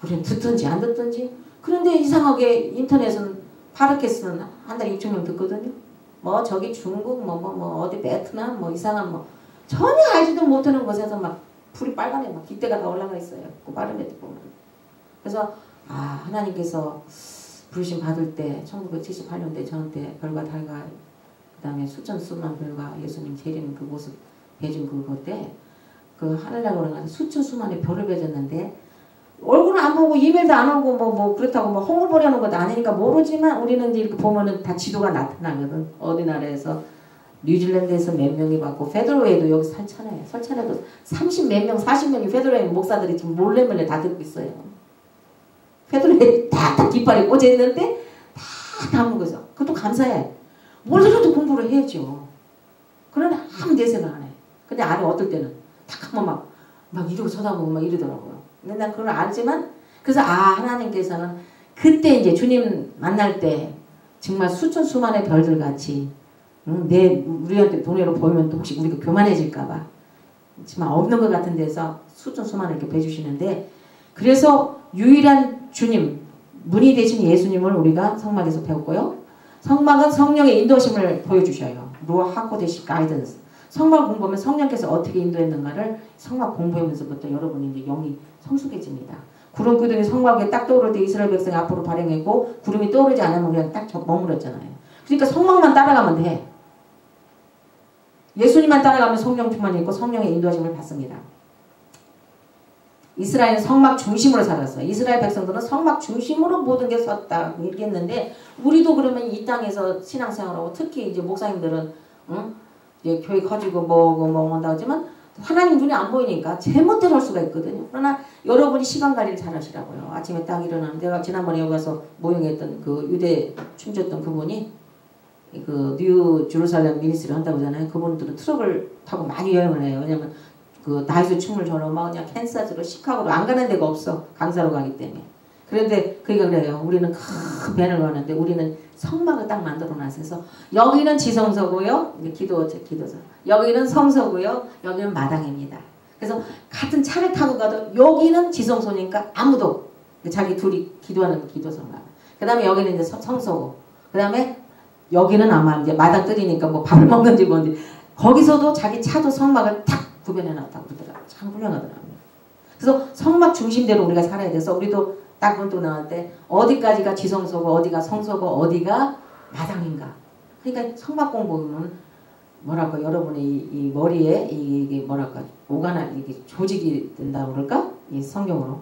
우리는 듣든지 안 듣든지. 그런데 이상하게 인터넷은 팟캐스트는 한 달에 6천 명 듣거든요. 뭐 저기 중국 뭐 어디 베트남 뭐 이상한 뭐 전혀 알지도 못하는 곳에서 막 불이 빨간에 막 깃대가 다 올라가 있어요. 그 빠른 애들 보면. 그래서 아 하나님께서 부르심 받을 때 1978년대 저한테 별과 달과 그 다음에 수천 수만 별과 예수님 재림 그 모습 배준 그거 때 그 하늘나라 올라가서 수천 수만의 별을 배졌는데 얼굴은 안 보고 이메일도 안 오고 뭐 그렇다고 뭐 홍보 보려는 것도 아니니까 모르지만 우리는 이제 이렇게 보면은 다 지도가 나타나거든. 어디 나라에서 뉴질랜드에서 몇 명이 받고 페드로웨이도 여기 설찬에도 30 몇 명 40명이 페드로웨이 목사들이 지금 몰래 다 듣고 있어요. 페드로웨이 다 깃발이 꽂혀 있는데 다 담은 거죠. 그것도 감사해. 몰라도 공부를 해야죠. 그러나 아무 내색을 안 해. 근데 알아 어떨 때는 딱 한번 막 이러고 쳐다보고 막 이러더라고요. 근데 난 그걸 알지만 그래서 하나님께서는 그때 이제 주님 만날 때 정말 수천 수만의 별들 같이 우리한테 돈으로 보이면 또 혹시 우리가 교만해질까봐 정말 없는 것 같은 데서 수천 수만을 이렇게 배주시는데 그래서 유일한 주님 문이 되신 예수님을 우리가 성막에서 배웠고요. 성막은 성령의 인도심을 보여주셔요. 루아하코데시 가이던스. 성막 공부하면 성령께서 어떻게 인도했는가를 성막 공부하면서부터 여러분이 이제 영이 성숙해집니다. 구름 기둥이 성막에 딱 떠오를 때 이스라엘 백성이 앞으로 발행했고 구름이 떠오르지 않으면 그냥 딱 머물렀잖아요. 그러니까 성막만 따라가면 돼. 예수님만 따라가면 성령 충만이 있고 성령의 인도하심을 받습니다. 이스라엘은 성막 중심으로 살았어요. 이스라엘 백성들은 성막 중심으로 모든 게 섰다 이렇게 했는데 우리도 그러면 이 땅에서 신앙생활하고 특히 이제 목사님들은 이제 교회 커지고 뭐 한다 하지만 하나님 눈이 안 보이니까 제멋대로 할 수가 있거든요. 그러나 여러분이 시간 관리를 잘 하시라고요. 아침에 딱 일어나면 내가 지난번에 여기 가서 모형했던 그 유대 춤췄던 그분이 그 뉴 제루살렘 미니스트를 한다고 하잖아요. 그분들은 트럭을 타고 많이 여행을 해요. 왜냐면 그 나이스 춤을 저러 막 그냥 캔사스로 시카고로 안 가는 데가 없어. 강사로 가기 때문에. 그런데 그러니까 그래요. 우리는 큰 밴을 가는데 우리는 성막을 딱 만들어 놨어서 여기는 지성소고요. 기도서. 여기는 성소고요. 여기는 마당입니다. 그래서 같은 차를 타고 가도 여기는 지성소니까 아무도 자기 둘이 기도하는 기도소인가. 그 다음에 여기는 이제 성소고. 그 다음에 여기는 아마 이제 마당 뜰이니까 뭐 밥을 먹는지 뭔지. 거기서도 자기 차도 성막을 탁 구별해 놨다고 그러더라고요. 참 훌륭하더라고요. 그래서 성막 중심대로 우리가 살아야 돼서 우리도 딱 문도 나올 때 어디까지가 지성소고 어디가 성소고 어디가 마당인가. 그러니까 성막 공부는 뭐랄까 여러분의 이 머리에 이게 뭐랄까 오가나 이게 조직이 된다고 그럴까? 이 성경으로.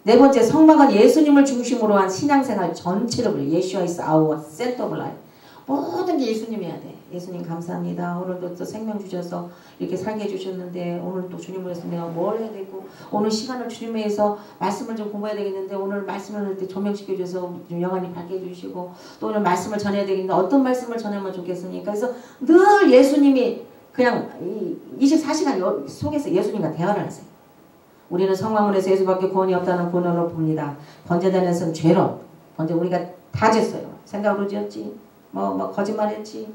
네 번째 성막은 예수님을 중심으로 한 신앙생활 전체를 예수와 is our center of life. 모든 게 예수님이 해야 돼. 예수님 감사합니다. 오늘도 또 생명 주셔서 이렇게 살게 해주셨는데 오늘 또 주님을 위해서 내가 뭘 해야 되고 오늘 시간을 주님에 위해서 말씀을 좀 공부해야 되겠는데 오늘 말씀을 할 때 조명시켜 주셔서 좀 영안이 밝게 해주시고 또 오늘 말씀을 전해야 되겠는데 어떤 말씀을 전하면 좋겠습니까? 그래서 늘 예수님이 그냥 24시간 속에서 예수님과 대화를 하세요. 우리는 성화문에서 예수밖에 구원이 없다는 구원으로 봅니다. 번제단에서는 죄로 번제 우리가 다 졌어요. 생각으로 지었지 뭐 거짓말했지.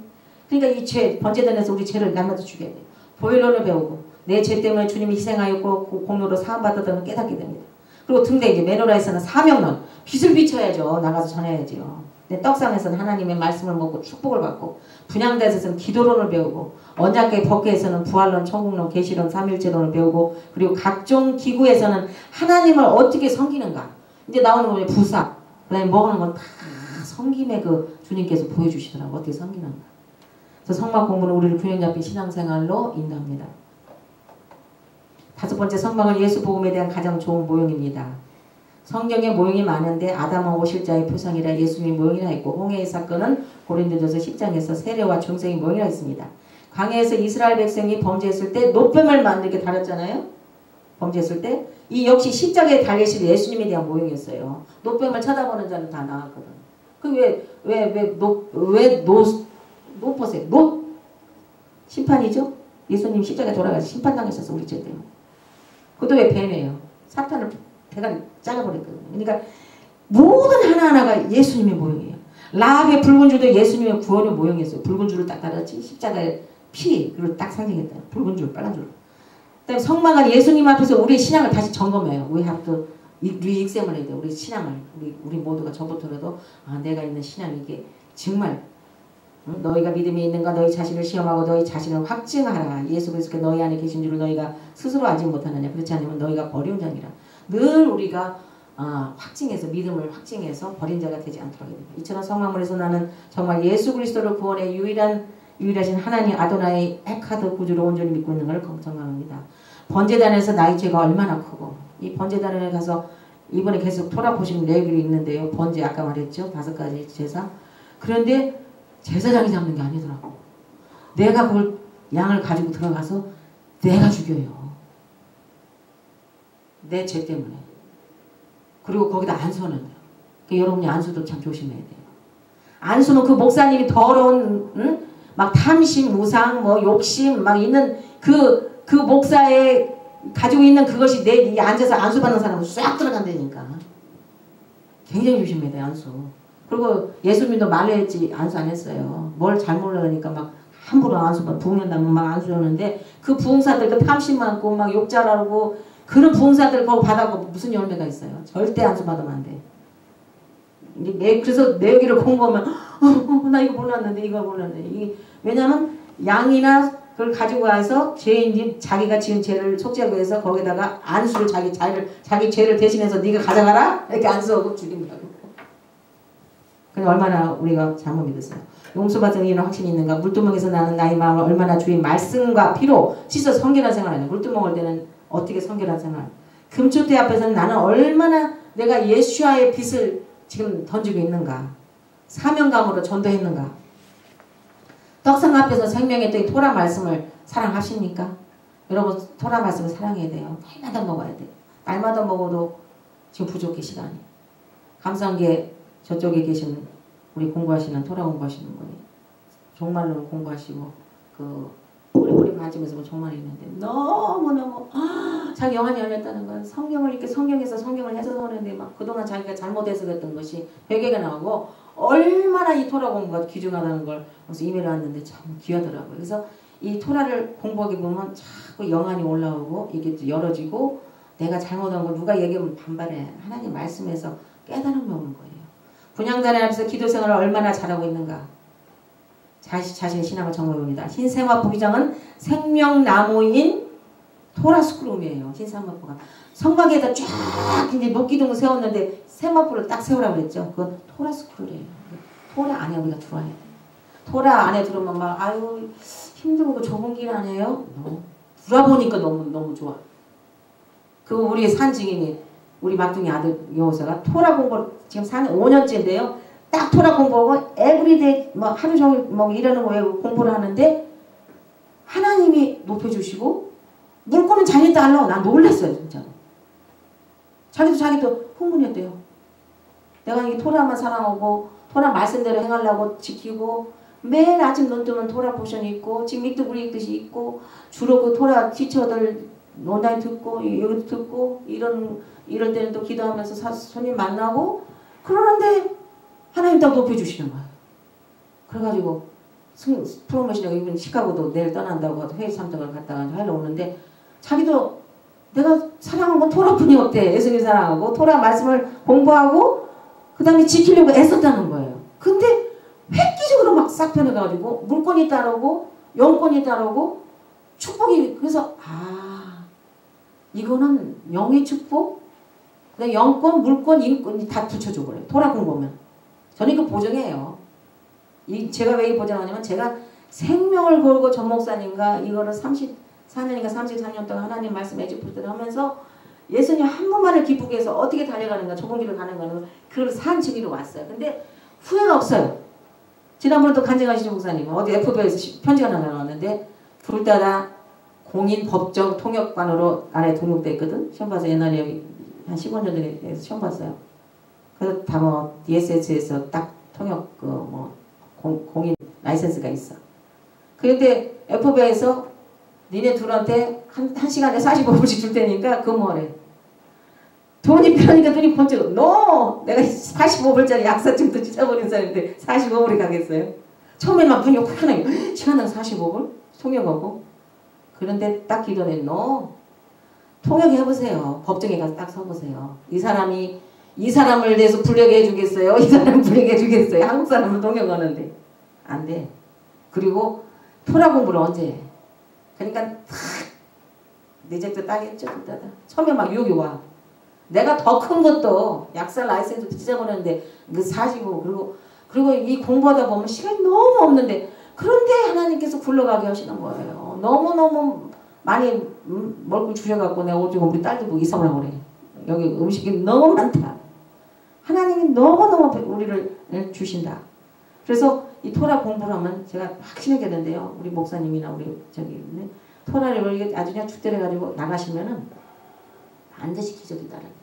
그러니까 이 죄 번제단에서 우리 죄를 날마다 죽여야 돼요. 보혈론을 배우고 내 죄 때문에 주님이 희생하였고 공로로 사함받았다는 걸 깨닫게 됩니다. 그리고 등대 이제 메노라에서는 사명론 빛을 비춰야죠. 나가서 전해야죠. 떡상에서는 하나님의 말씀을 먹고 축복을 받고 분향대에서는 기도론을 배우고 언약계 법계에서는 부활론, 천국론, 계시론, 삼일체론을 배우고 그리고 각종 기구에서는 하나님을 어떻게 섬기는가 이제 나오는 거예요. 부사 그 다음에 먹는 건 다 섬김의 그 주님께서 보여주시더라고 어떻게 섬기는가. 그래서 성막 공부는 우리를 균형 잡힌 신앙생활로 인도합니다. 다섯 번째 성막은 예수 복음에 대한 가장 좋은 모형입니다. 성경에 모형이 많은데 아담은 오실자의 표상이라 예수님이 모형이라 했고 홍해의 사건은 고린도전서 10장에서 세례와 중생이 모형이라 했습니다. 광야에서 이스라엘 백성이 범죄했을 때 노뱀을 만들게 다뤘잖아요. 범죄했을 때 이 역시 십자가에 달리실 예수님에 대한 모형이었어요. 노뱀을 쳐다보는 자는 다 나왔거든. 그 왜 노포세 노 심판이죠? 예수님 십자가에 돌아가서 심판당했었어 우리 죄 때문에. 그것도 왜 뱀이에요? 사탄을 대가리 잘라버렸거든요. 그러니까 모든 하나하나가 예수님의 모형이에요. 라합의 붉은 줄도 예수님의 구원의 모형이었어요. 붉은 줄을 딱 달았지 십자가의 피 그걸 딱 상징했다. 붉은 줄 빨간 줄. 그다음에 성막은 예수님 앞에서 우리의 신앙을 다시 점검해요. We have to re-examine 해야 돼요. 우리 신앙을 우리 모두가 저부터라도 내가 있는 신앙이 이게 정말 너희가 믿음이 있는가 너희 자신을 시험하고 너희 자신을 확증하라. 예수 그리스도께 너희 안에 계신 줄을 너희가 스스로 알지 못하느냐. 그렇지 않으면 너희가 버려온 자니라. 늘 우리가 확증해서 믿음을 확증해서 버린 자가 되지 않도록 해야 됩니다. 이처럼 성막문에서 나는 정말 예수 그리스도를 구원의 유일하신 하나님 아도나의 에카드 구주를 온전히 믿고 있는 걸 정감합니다. 번제단에서 나의 죄가 얼마나 크고 이 번제단에 가서 이번에 계속 돌아보시는 내용이 있는데요. 번제 아까 말했죠. 5가지 제사. 그런데 제사장이 잡는 게 아니더라고. 내가 그걸 양을 가지고 들어가서 내가 죽여요. 내 죄 때문에. 그리고 거기다 안수하는 거예요. 그러니까 여러분이 안수도 참 조심해야 돼요. 안수는 그 목사님이 더러운 막 탐심, 우상, 뭐 욕심 막 있는 그 목사의 가지고 있는 그것이 내 앉아서 안수 받는 사람은 싹 들어간다니까. 굉장히 조심해야 돼요. 안수. 그리고 예수님도 말했지 안수 안 했어요. 뭘 잘못 하니까 막 함부로 안수 받고 부흥한다면 막 안수하는데 그 부흥사들도 탐심 많고 막 욕 잘하고 그런 부흥사들 그거 받아고 무슨 열매가 있어요. 절대 안수 받으면 안 돼. 그래서 내 여기를 공부하면 나 이거 몰랐는데 이거 몰랐는데 왜냐면 양이나 그걸 가지고 와서 죄인이 자기가 지은 죄를 속죄하기 위해서 거기다가 안수를 자기 죄를 대신해서 네가 가져가라 이렇게 안수하고 죽인다고. 근데 얼마나 우리가 잘못 믿었어요. 용서받은 이유는 확신이 있는가. 물두멍에서 나는 나의 마음을 얼마나 주의 말씀과 피로 씻어 성결한 생활하냐. 물두멍 먹을 때는 어떻게 성결한 생활. 금초대 앞에서는 나는 얼마나 내가 예수와의 빛을 지금 던지고 있는가. 사명감으로 전도했는가. 떡상 앞에서 생명의 떡 토라 말씀을 사랑하십니까? 여러분 토라 말씀을 사랑해야 돼요. 날마다 먹어야 돼요. 날마다 먹어도 지금 부족해 시간이. 감사한 게 저쪽에 계신 우리 공부하시는 토라 공부하시는 분이 종말론 공부하시고 우리 반쯤에서 정말 있는데 너무너무 자기 영안이 열렸다는 건 성경을 이렇게 성경에서 성경을 해석하는데 막 그동안 자기가 잘못 해석했던 것이 회개가 나오고 얼마나 이 토라 공부가 귀중하다는 걸 그래서 이메일 왔는데 참 귀하더라고요. 그래서 이 토라를 공부하게 보면 자꾸 영안이 올라오고 이게 열어지고 내가 잘못한 걸 누가 얘기하면 반발해. 하나님 말씀에서 깨달음이 오는 거예요. 분향단에 앞에서 기도 생활을 얼마나 잘하고 있는가. 자신의 신앙을 점검해봅니다. 흰세마포 기장은 생명나무인 토라스크룸이에요. 흰세마포가. 성막에다 쫙 이제 녹기둥을 세웠는데 세마포를 딱 세우라고 그랬죠. 그건 토라스크룸이에요. 토라 안에 우리가 들어와야 돼. 토라 안에 들어오면 막 아유 힘들고 좁은 길 아니에요? 돌아보니까 너무 좋아. 그 우리 산 증인이 우리 막둥이 아들 여호사가 토라 공부를 지금 5년째인데요. 딱 토라 공부하고 에브리데이 뭐 하루 종일 뭐 이러는 거 외우고 공부를 하는데 하나님이 높여주시고 물건은 자기 달라고 난 놀랐어요 진짜. 자기도 흥분했대요. 내가 이 토라만 사랑하고 토라 말씀대로 행하려고 지키고 매일 아침 눈 뜨면 토라 포션이 있고 지금 읽듯 우리 읽듯이 있고 주로 그 토라 티처들 논다이 듣고 여기도 듣고 이럴 때는 또 기도하면서 손님 만나고 그러는데 하나님 딱 높여주시는 거예요. 그래가지고 프로모션이라고 이번 시카고도 내일 떠난다고 회의 참석을 갔다가 하러 오는데 자기도 내가 사랑한 건 토라뿐이 없대. 예수님 사랑하고 토라 말씀을 공부하고 그 다음에 지키려고 애썼다는 거예요. 근데 획기적으로 막 싹 변해가지고 물건이 따르고 영권이 따르고 축복이 그래서 이거는 영의 축복 영권 물권 인권이 다 붙여줘 버려요. 토라 공부하면 저는 이거 보정해요. 제가 왜 이 보정하냐면 제가 생명을 걸고 전 목사님과 이거를 34년인가 33년 동안 하나님 말씀 에지프트를 하면서 예수님 한 분만을 기쁘게 해서 어떻게 달려가는가 좁은 길을 가는가는 그걸 산 증인으로 왔어요. 근데 후회가 없어요. 지난번에 또 간증하시는 목사님 어디 FB에서 편지가 나왔는데 둘 다 공인 법정 통역관으로 안에 등록돼 있거든. 시험 봐서 옛날에 여기 한 15년 전에 시험 봤어요. 그래서 다 뭐 DSS에서 딱 통역 공인 라이센스가 있어. 그런데 FB에서 니네 둘한테 한 시간에 45불씩 줄 테니까 근무하래. 돈이 필요하니까 돈이 번쩍 내가 45불짜리 약사증도 찢어버린 사람인데 45불이 가겠어요? 처음에 막 눈이 확 나요. 시간당 45불? 통역하고. 그런데 딱 기도해 통역해보세요. 법정에 가서 딱 서보세요. 이 사람을 대해서 불리하게 해주겠어요? 이 사람을 불리하게 해주겠어요? 한국 사람은 통역하는데 안 돼. 그리고 토라 공부를 언제 해? 그러니까 내 집도 따겠죠. 처음에 막 유혹이 와. 내가 더 큰 것도 약사 라이센스도 찢어버렸는데 그 45 그리고 이 공부하다 보면 시간이 너무 없는데 그런데 하나님께서 굴러가게 하시는 거예요. 너무너무 많이 먹을 걸 주셔갖고 내가 오직 우리 딸도 뭐 이사 오라고 그래. 여기 음식이 너무 많다. 하나님이 너무너무 우리를 주신다. 그래서 이 토라 공부를 하면 제가 확신하겠는데요. 우리 목사님이나 우리 토라를 아주 그냥 죽대려가지고 나가시면은 반드시 기적이 따릅니다.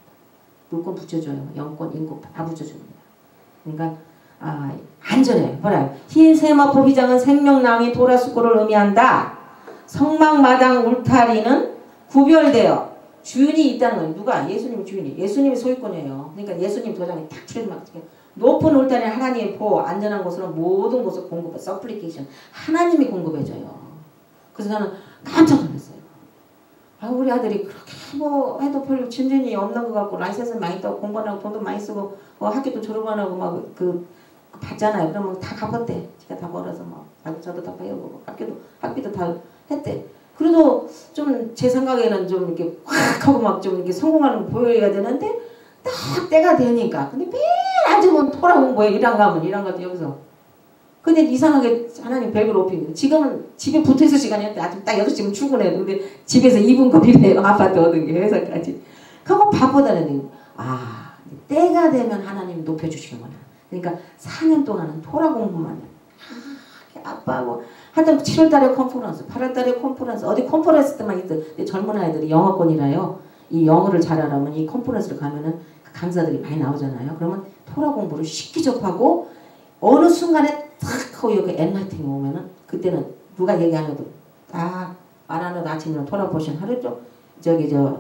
물건 붙여줘요. 영권, 인권 다 붙여줍니다. 그러니까 안전해요. 뭐라요? 흰 세마포 휘장은 생명나무의 토라 수고를 의미한다. 성막마당 울타리는 구별되어 주인이 있다는 거예요. 누가? 예수님 주인이. 예수님이 소유권이에요. 그러니까 예수님 도장이 딱 출해서 높은 울타리 하나님의 보호 안전한 곳으로 모든 곳을 공급해. 서플리케이션 하나님이 공급해줘요. 그래서 저는 깜짝 놀랐어요. 우리 아들이 그렇게 뭐 해도 별로 진전이 없는 것 같고 라이센스 많이 따고 공부 안 하고 돈도 많이 쓰고 학교도 졸업 안 하고 막 받잖아요. 그러면 다 갚았대. 제가 다 벌어서 저도 다 배워보고 학비도 다 했대. 그래도 좀 제 생각에는 좀 이렇게 확 하고 막 좀 이렇게 성공하는 거 보여야 되는데 딱 때가 되니까 근데 매일 앉으면 토라 공부해. 일한 가면 여기서. 근데 이상하게 하나님 벨을 높이는 지금은 집에 붙어있을 시간이었대. 아침 딱 6시면 출근해요. 근데 집에서 2분 거리래요. 아파트 얻은 게 회사까지. 그거 바쁘다는 때가 되면 하나님 높여주시는구나. 그러니까 4년 동안은 토라 공부만 해요. 아빠하고 하여튼 7월달에 컨퍼런스 8월달에 컨퍼런스 어디 컨퍼런스 때만 있대. 젊은 아이들이 영어권이라요. 이 영어를 잘하려면 이 컨퍼런스를 가면은 강사들이 많이 나오잖아요. 그러면 토라 공부를 쉽게 접하고 어느 순간에 탁 하고 여기 엔라이팅이 오면은 그때는 누가 얘기 안 해도 딱 말 안 해도 아침에는 토라 포션 하루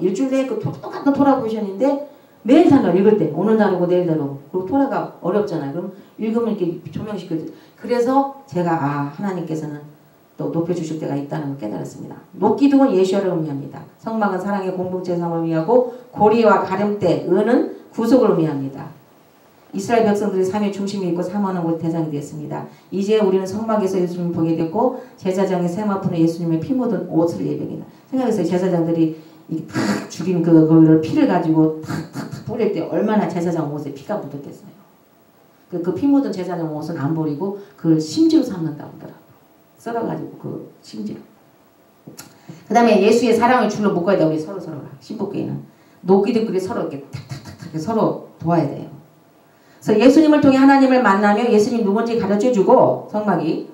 일주일에 그 똑같은 토라 포션인데 매일 달라 읽을 때 오늘 다르고 내일 다르고 그리고 토라가 어렵잖아요. 그럼 읽으면 이렇게 조명시켜줘. 그래서 제가 하나님께서는 또 높여주실 때가 있다는 걸 깨달았습니다. 녹기둥은 예수를 의미합니다. 성막은 사랑의 공동체상을 의미하고 고리와 가름대 은은 구속을 의미합니다. 이스라엘 백성들이 삶의 중심이 있고 사모하는 곳 대상이 되었습니다. 이제 우리는 성막에서 예수님을 보게 됐고 제사장의 세마포는 예수님의 피 묻은 옷을 예배합니다. 생각해보세요. 제사장들이 탁 죽인 거기를 피를 가지고 탁 뿌릴 때 얼마나 제사장 옷에 피가 묻었겠어요. 그 피 묻은 제사장 옷은 안 버리고 그걸 심지로 삼는다고 하더라고요. 썰어가지고 그 심지로. 그 다음에 예수의 사랑을 줄로 묶어야 돼. 우리 서로가 신복교회는 녹기둥끼리 서로 이렇게 탁탁탁 서로 도와야 돼요. 그래서 예수님을 통해 하나님을 만나며 예수님 누군지 가르쳐주고 성막이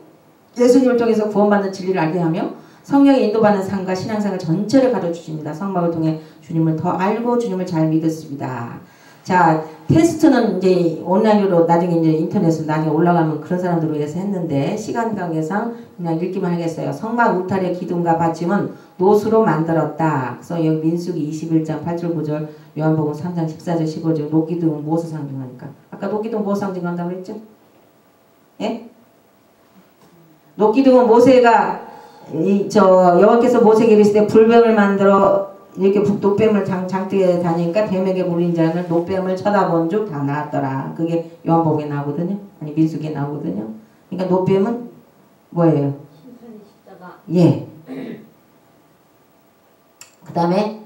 예수님을 통해서 구원받는 진리를 알게 하며 성령의 인도받는 삶과 신앙생활 전체를 가르쳐줍니다. 성막을 통해 주님을 더 알고 주님을 잘 믿었습니다. 자, 테스트는 이제 온라인으로 나중에 이제 인터넷으로 나중에 올라가면 그런 사람들을 위해서 했는데 시간 관계상 그냥 읽기만 하겠어요. 성막 울타리의 기둥과 받침은 노수로 만들었다. 그래서 여기 민수기 21장 8절 9절 요한복음 3장 14절 15절 녹기둥은 무엇을 상징하니까 아까 녹기둥 무엇을 상징한다고 그랬죠? 예? 녹기둥은 모세가 여호와께서 모세에게 이르시되 불뱀을 만들어 이렇게 노뱀을 장뜨게 다니니까 뱀에게 물린 자는 노뱀을 쳐다본 즉 다 나았더라. 그게 요한복음에 나오거든요. 아니 민수기에 나오거든요. 그러니까 노뱀은 뭐예요? 심판의 십자가. 예. 그 다음에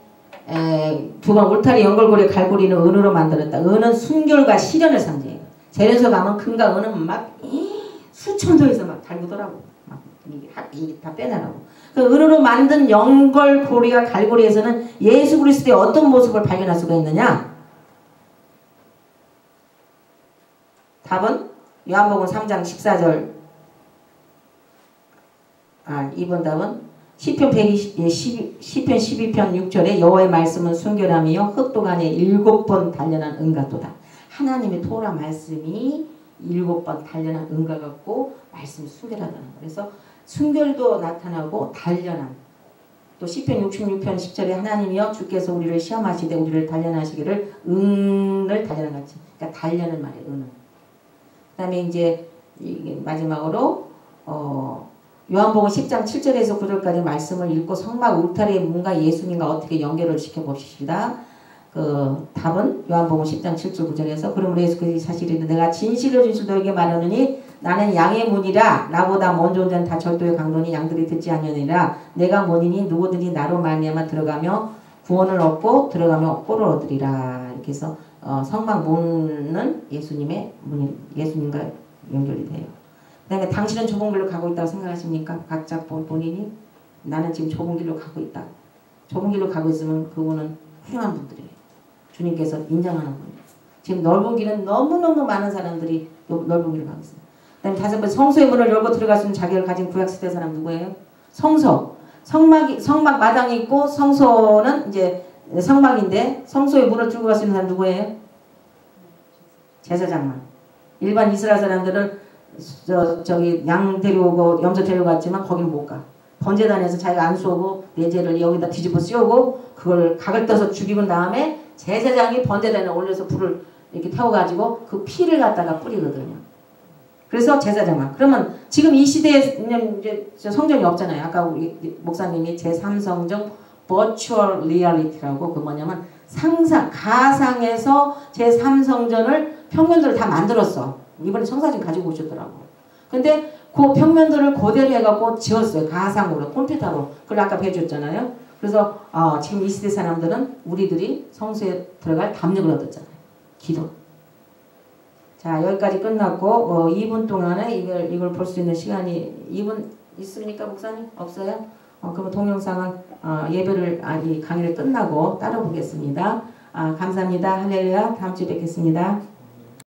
두 번 울타리 연결고리 갈고리는 은으로 만들었다. 은은 순결과 시련을 상징해요. 재련소 가면 금과 은은 막 수천도에서 막 달구더라고. 막 이게 다 빼내라고. 그 은으로 만든 연결고리와 갈고리에서는 예수 그리스도의 어떤 모습을 발견할 수가 있느냐? 답은 요한복음 3장 14절. 2번 답은 시편 12편 6절에 여호와의 말씀은 순결함이요 흑독 안에 7번 단련한 은같도다. 하나님의 토라 말씀이 7번 단련한 은과 같고 말씀이 순결하다는 거예요. 그래서 순결도 나타나고 단련함. 또 시편 66편 10절에 하나님이여 주께서 우리를 시험하시되 우리를 단련하시기를 은을 단련한 같이. 그러니까 단련을 말해요. 은을. 그 다음에 이제 마지막으로 요한복음 10장 7절에서 9절까지 말씀을 읽고 성막 울타리의 문과 예수님과 어떻게 연결을 시켜봅시다. 그 답은 요한복음 10장 7절 9절에서 그러므로 예수께서 사실이니 내가 진실로 너에게 말하노니 나는 양의 문이라 나보다 먼저 온 자는 다 절도의 강도니 양들이 듣지 아니하니라 내가 문이니 누구든지 나로 말미암아 들어가며 구원을 얻고 들어가며 꼴을 얻으리라. 이렇게 해서 성막 문은 예수님과 연결이 돼요. 그 다음에 당신은 좁은 길로 가고 있다고 생각하십니까? 각자 본인이 나는 지금 좁은 길로 가고 있다. 좁은 길로 가고 있으면 그분은 훌륭한 분들이에요. 주님께서 인정하는 분이에요. 지금 넓은 길은 너무너무 많은 사람들이 넓은 길을 가고 있어요. 그 다음에 다섯 번째 성소의 문을 열고 들어갈 수 있는 자격을 가진 구약시대 사람 누구예요? 성소. 성막 마당이 있고 성소는 이제 성막인데 성소의 문을 들고 갈 수 있는 사람 누구예요? 제사장만. 일반 이스라엘 사람들은 저기 양 데려오고 염소 데려갔지만 거기는 못 가. 번제단에서 자기가 안 쏘고 내 죄를 여기다 뒤집어 씌우고 그걸 각을 떠서 죽이고 다음에 제사장이 번제단에 올려서 불을 이렇게 태워가지고 그 피를 갖다가 뿌리거든요. 그래서 제사장만. 그러면 지금 이 시대에는 이제 성전이 없잖아요. 아까 우리 목사님이 제3성전 Virtual Reality라고 그 뭐냐면 가상에서 제3성전을 평면들을 다 만들었어. 이번에 청사진 가지고 오셨더라고. 근데 그 평면들을 그대로 해갖고 지었어요. 가상으로, 컴퓨터로. 그걸 아까 배워줬잖아요. 그래서 지금 이 시대 사람들은 우리들이 성소에 들어갈 담력을 얻었잖아요. 기도. 자, 여기까지 끝났고 2분 동안에 이걸 볼 수 있는 시간이 2분 있습니까, 목사님? 없어요? 그러면 동영상은 예배를 이 강의를 끝나고 따라 보겠습니다. 감사합니다. 할렐루야. 다음 주에 뵙겠습니다.